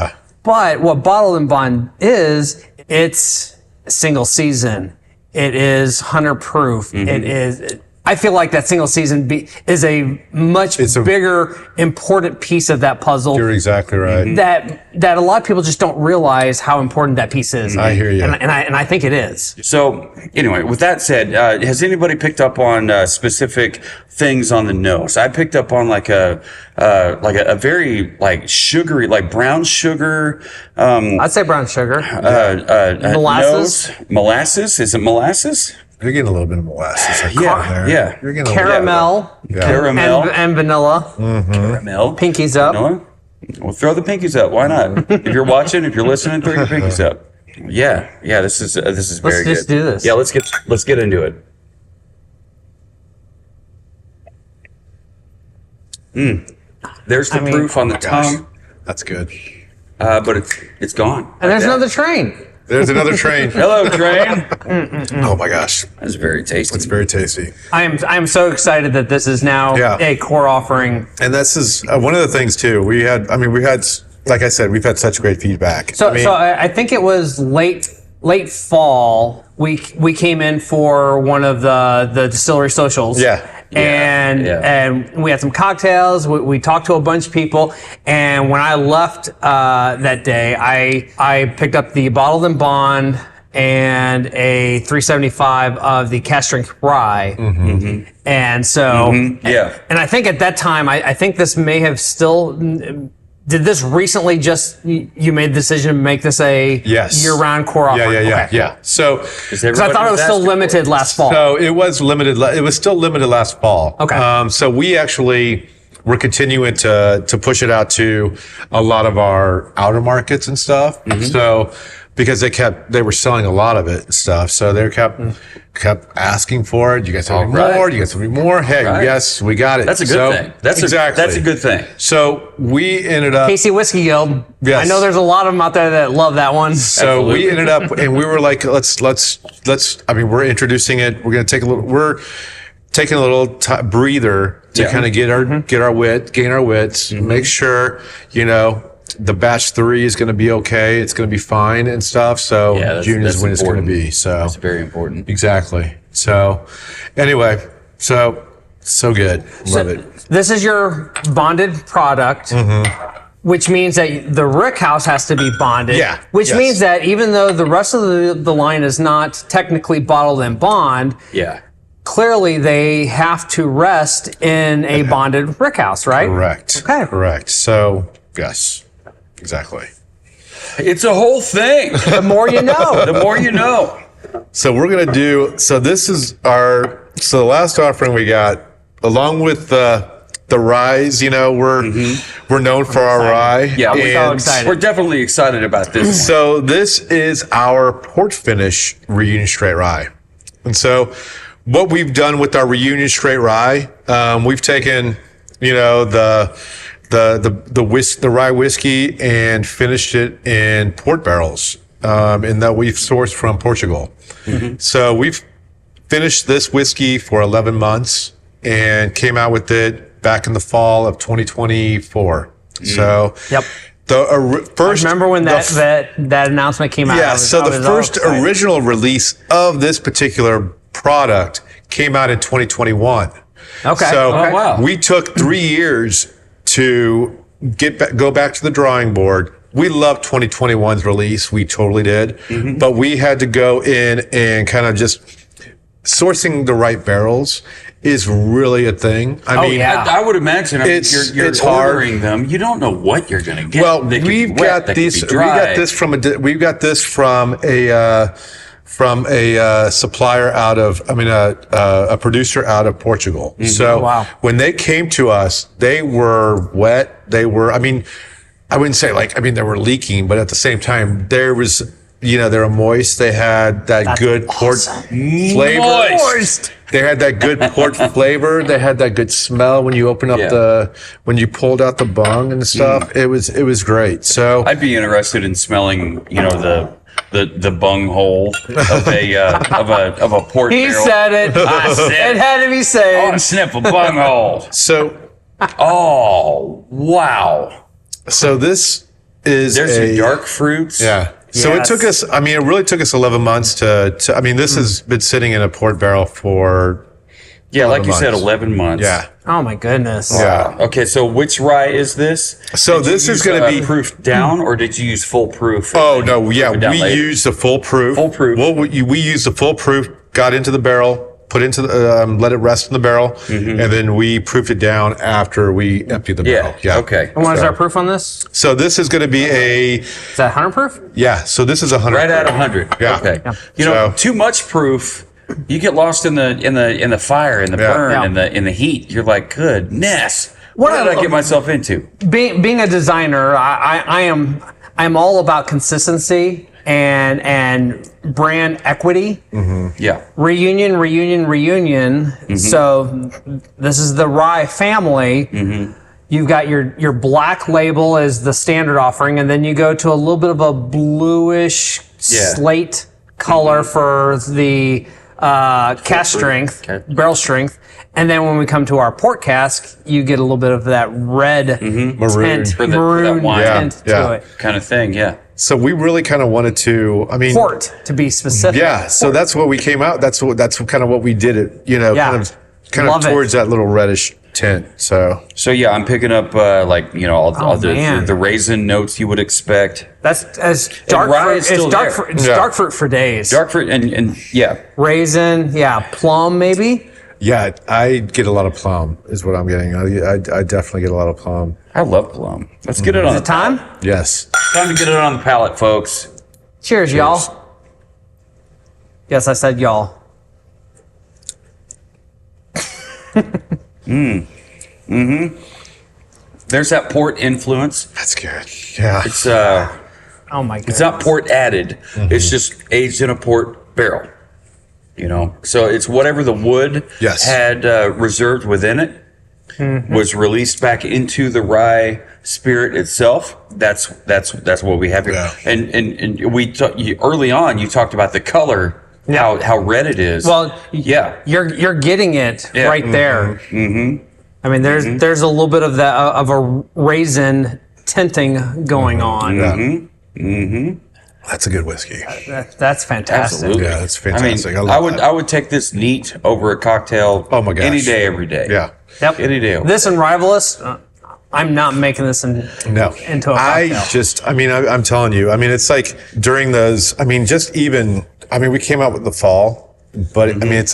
But what bottled and bond is, it's single season. It is 100 proof. It is. I feel like that single season is a much bigger, important piece of that puzzle. You're exactly right. That a lot of people just don't realize how important that piece is. I hear you, and I think it is. So anyway, with that said, has anybody picked up on specific things on the nose? I picked up on like a very like sugary, like brown sugar. I'd say brown sugar. Molasses. Molasses. Is it molasses? You're getting a little bit of molasses. Like Yeah, there. yeah. You're getting a Caramel. Caramel. And vanilla. Caramel. Pinkies up. Vanilla. Well, throw the pinkies up. Why not? If you're watching, if you're listening, throw your pinkies up. Yeah. This is very good. Let's just do this. Yeah, let's get into it. There's the proof on the tongue, That's good. but it's gone. And there's another train. There's another train. Hello, train. Oh my gosh. That's very tasty. It's very tasty. I am so excited that this is now a core offering. And this is one of the things too. We had, like I said, we've had such great feedback. So I think it was late fall. We came in for one of the distillery socials. Yeah. And we had some cocktails. We talked to a bunch of people. And when I left that day, I picked up the Bottled and Bond and a 375 of the Cask Strength Rye. And so, and I think at that time, I think this may have still. Did this recently you made the decision to make this a year-round core offering? Yeah. So, because I thought it was still limited last fall. So it was limited. It was still limited last fall. Okay. So we actually were continuing to push it out to a lot of our outer markets and stuff. So because they were selling a lot of it and stuff. So they kept asking for it. You guys have any more? You guys have any more? Hey, yes, we got it. That's a good thing. That's a good thing. So we ended up Casey Whiskey Guild. Yes. I know there's a lot of them out there that love that one. So we ended up, and we were like, let's. We're introducing it. We're taking a little breather to kind of gain our wits, make sure the batch 3 is going to be okay. It's going to be fine and stuff. So June is when it's going to be. So that's very important. Exactly. So anyway, so good. Love it. This is your bonded product. Which means that the rick house has to be bonded. Yeah. Which means that even though the rest of the line is not technically bottled and bond, clearly they have to rest in a bonded rick house, right? Correct. Okay. Correct. So yes, exactly. It's a whole thing. The more you know. The more you know. So we're going to do, this is the last offering we got, along with the ryes, we're known for our rye. Yeah, we're so excited. We're definitely excited about this. So this is our port finish Reunion Straight Rye. And so what we've done with our Reunion Straight Rye, we've taken, the rye whiskey and finished it in port barrels, and that we've sourced from Portugal. So we've finished this whiskey for 11 months and came out with it back in the fall of 2024. So the first, I remember when that announcement came out. Yeah. So the first original release of this particular product came out in 2021. Okay. So we took 3 years to go back to the drawing board. We loved 2021's release. We totally did. But we had to go in and kind of just sourcing the right barrels is really a thing. I would imagine you're ordering hard. them. You don't know what you're going to get. Well, we've got this from a supplier out of, a producer out of Portugal. So when they came to us, they were wet. They were, I wouldn't say they were leaking, but at the same time, there was, they were moist. They had that good port flavor. Moist. They had that good port flavor. They had that good smell when you open up when you pulled out the bung and stuff. It was great. So I'd be interested in smelling, the bung hole of a port He barrel. said it. It had to be I said. want to sniff a bung hole. So wow. So this is There's some dark fruits. Yeah. So it took us, it really took us 11 months to this has been sitting in a port barrel for like you said, 11 months. Yeah. Oh my goodness. Yeah. Okay, so which rye is this? So this is going to be proof down, or did you use full proof? Oh no, we used the full proof. Full proof. Well, we used the full proof, got into the barrel, put into the, let it rest in the barrel, and then we proofed it down after we emptied the barrel. Yeah. Okay. And what is our proof on this? So this is going to be Is that 100 proof? so this is 100. Right at 100. Yeah. Okay. Yeah. Too much proof You get lost in the fire, in the burn, in the heat. You're like, goodness, what did I get myself into? Being a designer, I'm all about consistency and brand equity. Yeah. Reunion. So this is the rye family. You've got your black label as the standard offering, and then you go to a little bit of a bluish slate color for the cask strength, barrel strength. And then when we come to our port cask, you get a little bit of that red maroon tint, for maroon that wine. tint to it. Kind of thing, yeah. So we really kind of wanted to, Port, to be specific. Yeah, so that's what we came out. That's kind of what we did it, kind of towards that little reddish tint. So yeah, I'm picking up all the raisin notes you would expect. That's as dark fruit. It's dark fruit for days. Dark fruit and Raisin, plum maybe. Yeah, I get a lot of plum is what I'm getting. I definitely get a lot of plum. I love plum. Let's get it on. Is it time? Yes. Time to get it on the palate, folks. Cheers, y'all. Yes, I said y'all. There's that port influence. That's good. Yeah. It's Oh my goodness. it's not port added. It's just aged in a port barrel. So it's whatever the wood had reserved within it was released back into the rye spirit itself. That's what we have here. Yeah. And we early on you talked about the color, how red it is. Well, you're getting it right there. I mean, there's a little bit of that of a raisin tinting going on. That's a good whiskey. That's fantastic. Absolutely. Yeah, that's fantastic. I would take this neat over a cocktail. Oh my gosh. Any day, every day. Yeah. Yep. Any day. This and Rivalist, I'm not making this into a cocktail. I'm telling you. I mean, it's like during those. I mean, we came out with the fall, but I mean,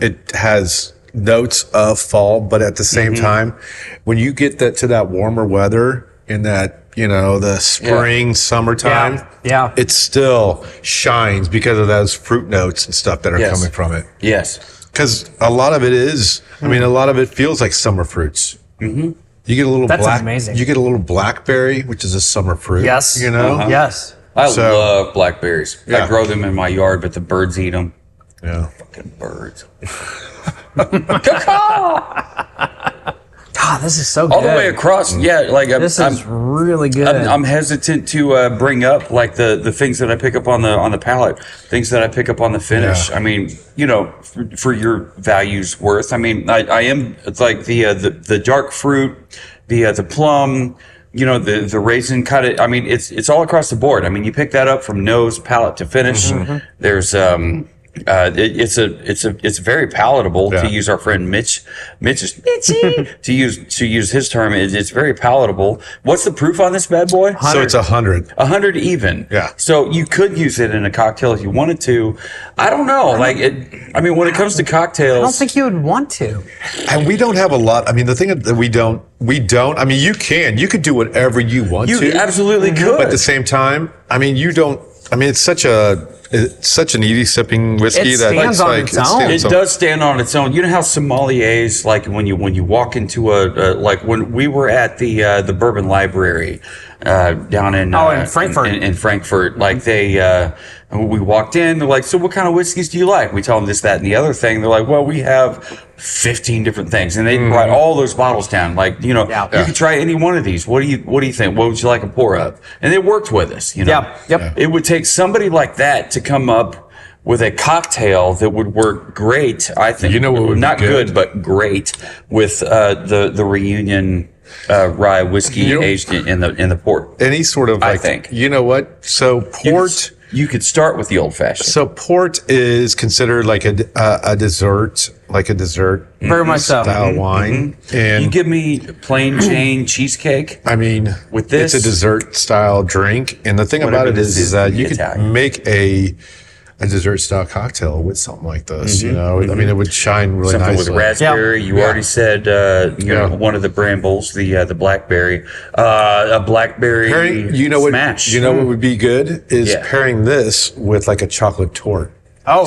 it has notes of fall, but at the same time, when you get to that warmer weather in that. The spring, summertime. Yeah. It still shines because of those fruit notes and stuff that are coming from it. Yes. Because a lot of it is, a lot of it feels like summer fruits. You get a little amazing. You get a little blackberry, which is a summer fruit. Yes. Yes. I love blackberries. I grow them in my yard, but the birds eat them. Yeah. Fucking birds. This is so good. All the way across, this is really good. I'm hesitant to bring up like the things that I pick up on the palate, things that I pick up on the finish. Yeah. I mean, for your values worth. I mean, I am like the dark fruit, the plum, the raisin kind of. I mean, it's all across the board. I mean, you pick that up from nose, palate to finish. There's it's very palatable to use our friend Mitch's to use his term. It's very palatable. What's the proof on this bad boy? 100. So it's 100. 100 even. Yeah. So you could use it in a cocktail if you wanted to. I don't know. When it comes to cocktails, I don't think you would want to. And we don't have a lot. I mean, the thing that we don't. I mean, you could do whatever you want to. You absolutely could. But at the same time, I mean, you don't. I mean, it's such an easy sipping whiskey that stands on its own. It does stand on its own. You know how sommeliers, like when you walk into like when we were at the Bourbon Library down in Frankfurt. In Frankfurt, like we walked in, they're like, so what kind of whiskeys do you like? We tell them this, that, and the other thing. They're like, well, we have 15 different things, and they brought all those bottles down. Like, you could try any one of these. What do you think? What would you like a pour of? And they worked with us. Yep. It would take somebody like that to come up with a cocktail that would work great. I think what would not be good, but great with the Reunion rye whiskey aged in the port. Any sort of I think. You know what? So port. You could start with the old fashioned. So port is considered like a dessert, Very much so. style wine. And you give me plain Jane cheesecake. I mean, with this, it's a dessert style drink, and the thing about it is that you could make a dessert style cocktail with something like this. I mean, it would shine really something nicely. with raspberry. You already said one of the brambles, the blackberry, a blackberry smash. Smash. What would be good is pairing this with like a chocolate torte.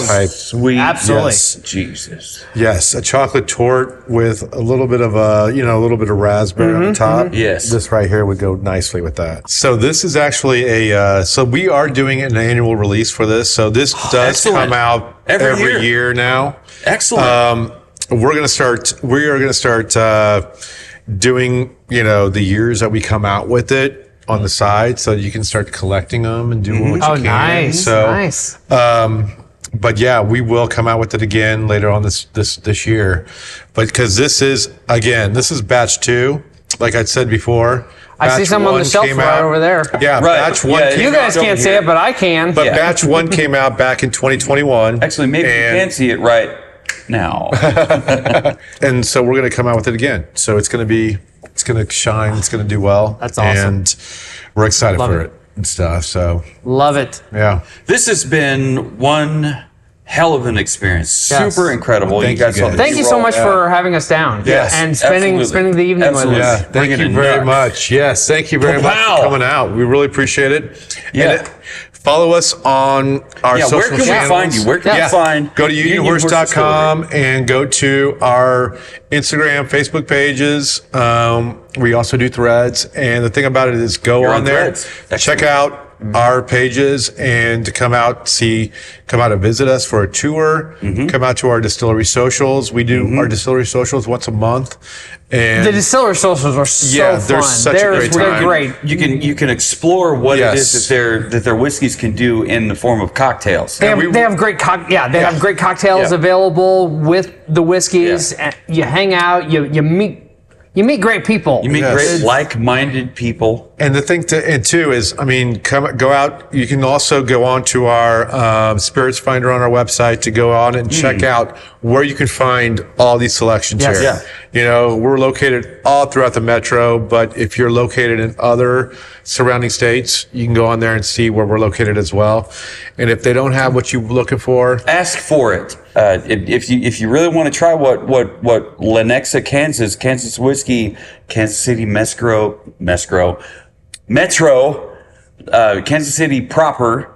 type. Sweet. Absolutely. Yes. Jesus. Yes, a chocolate torte with a little bit of a little bit of raspberry on the top. Yes. This right here would go nicely with that. So this is actually so we are doing an annual release for this. So this does excellent. come out every year now. Excellent. We are going to start doing, the years that we come out with it on the side, so you can start collecting them and doing what you can. Nice. So, Nice. but yeah, we will come out with it again later on this year. But because this is batch 2, like I said before. I see some on the shelf right over there. Yeah, Right. batch 1 Yeah, came You guys out. can't see it, but I can. But batch 1 came out back in 2021. Actually, maybe you can see it right now. And so we're going to come out with it again. So it's going to shine. It's going to do well. That's awesome. And we're excited Love for it. it and stuff. So Love it. yeah. This has been one hell of an experience. Yes. Super incredible. Well, thank you guys. Thank you so much for having us down. Yes, And spending absolutely. the evening Absolutely. with us. Yeah, thank Bringing you it very nuts. much. Yes, thank you very much Wow. for coming out. We really appreciate it. Yeah. And follow us on our Yeah, social where can we channels. find you? Where can Yeah. we find Go to unionhorse.com Distillery? and go to our Instagram, Facebook pages. We also do threads. And the thing about it is go You're on on there, Threads. check out our pages, and to come out and visit us for a tour. Come out to our distillery socials. We do our distillery socials once a month. And The distiller socials are so Yeah, fun. they're such a great They're time. great. You can explore what it Yes. is that their whiskeys can do in the form of cocktails. They have, we- they have great have great cocktails Yeah. available with the whiskeys. Yeah. And you hang out, you meet great people. You meet Yes. great like-minded people. And the thing too is, go out. You can also go on to our Spirits Finder on our website to go on and check out where you can find all these selections Yes. here. Yeah. We're located all throughout the metro, but if you're located in other surrounding states, you can go on there and see where we're located as well. And if they don't have what you're looking for, Ask for it. If you really want to try what Lenexa, Kansas whiskey, Kansas City Metro, Kansas City proper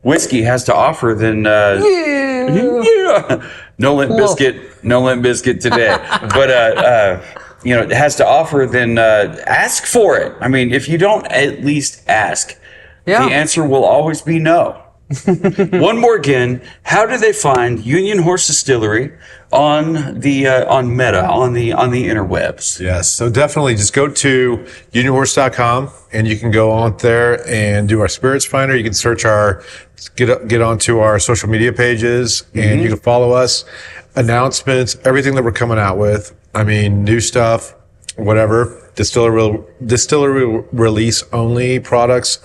whiskey has to offer, then yeah. No Limp Biscuit today. But it has to offer, then ask for it. I mean, if you don't at least ask, Yeah. the answer will always be no. One more again, how do they find Union Horse Distillery on the Meta, on the interwebs? yes. So definitely just go to unionhorse.com and you can go on there and do our Spirits Finder. You can get onto our social media pages and you can follow us, announcements, everything that we're coming out with. New stuff, whatever, distillery release only products.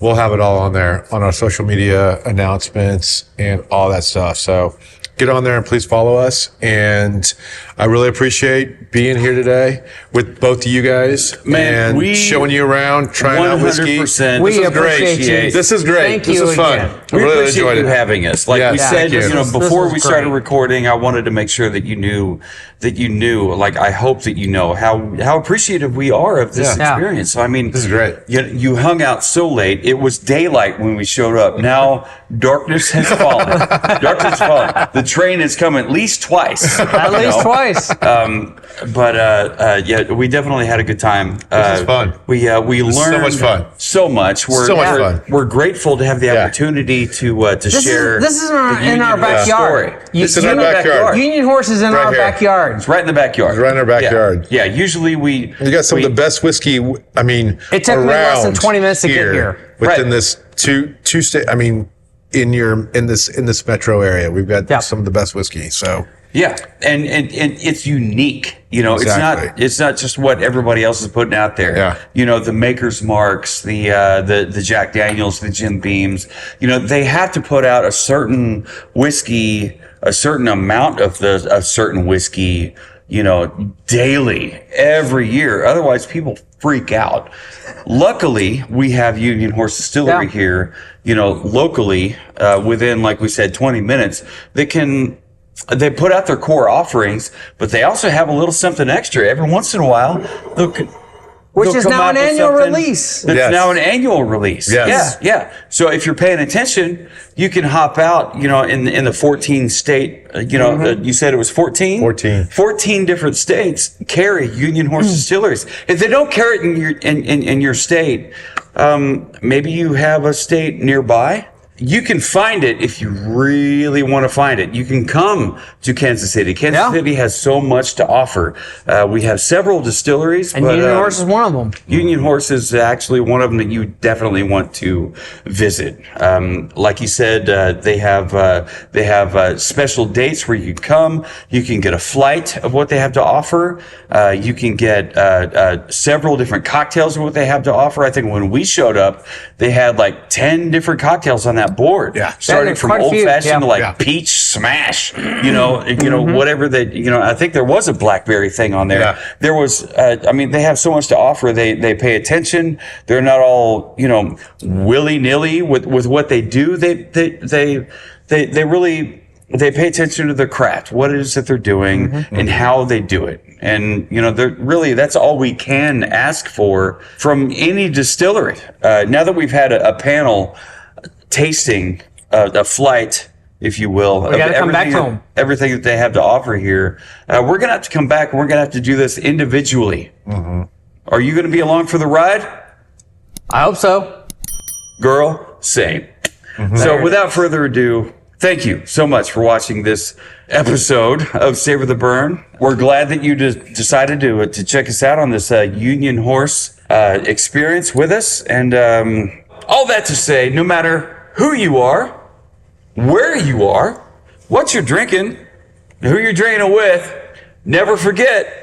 We'll have it all on there on our social media announcements and all that stuff. So get on there and please follow us. And I really appreciate being here today with both of you guys. Man, and showing you around, trying out whiskey. 100%. We This is appreciate great. you. This is great. Thank This you is fun. again. I We really appreciate enjoyed you it. having us. Like Yes, we thank said, you. This before was we started great. recording, I wanted to make sure that you knew, like, I hope that you know how appreciative we are of this Yeah. experience. So, This is great. You hung out so late. It was daylight when we showed up. Now darkness has fallen. The train has come at least twice. At least twice. But we definitely had a good time. This is fun. We learned so much fun. So much. So much fun. We're grateful to have the Yeah. opportunity to share. This is the in our Union backyard. story. This is in our backyard. Union Horse is in Right our here. backyard. It's right in the backyard. It's right in our backyard. Yeah. Usually we. You got some of the best whiskey. It took me less than 20 minutes to get here. Within Right. this two state. In this metro area, we've got Yeah. some of the best whiskey. So Yeah, and it's unique. Exactly. It's not just what everybody else is putting out there. Yeah. The Maker's Marks, the Jack Daniels, the Jim Beams. They have to put out a certain whiskey, a certain amount of a certain whiskey, daily, every year. Otherwise, people freak out. Luckily, we have Union Horse Distillery Yeah. here, locally, within, like we said, 20 minutes. They put out their core offerings, but they also have a little something extra. Every once in a while, Which they'll is come now out an with annual something release. That's Yes. now an annual release. Yes. Yeah. So if you're paying attention, you can hop out, in the 14 state, you said it was 14? 14. 14 different states carry Union Horse Distilleries. If they don't carry it in your state, maybe you have a state nearby. You can find it if you really want to find it. You can come to Kansas City. Kansas City has so much to offer. We have several distilleries. And Union Horse is one of them. Union Horse is actually one of them that you definitely want to visit. Like you said, they have special dates where you come. You can get a flight of what they have to offer. You can get several different cocktails of what they have to offer. I think when we showed up, they had like 10 different cocktails on that board. Yeah. Starting from quite a old few. fashioned to like Yeah. peach smash, whatever that, I think there was a blackberry thing on there. Yeah. There was, they have so much to offer. They pay attention. They're not all, willy nilly with what they do. They really pay attention to their craft, what it is that they're doing and how they do it. And, they're really, that's all we can ask for from any distillery. Now that we've had a panel tasting, a flight, if you will, We got to come back to them. Everything that they have to offer here. We're going to have to come back and we're going to have to do this individually. Are you going to be along for the ride? I hope so. Girl, same. So without further ado, thank you so much for watching this episode of Savor the Burn. We're glad that you decided to check us out on this Union Horse experience with us. And all that to say, no matter who you are, where you are, what you're drinking, who you're drinking it with, never forget,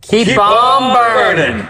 Keep on burning. burning.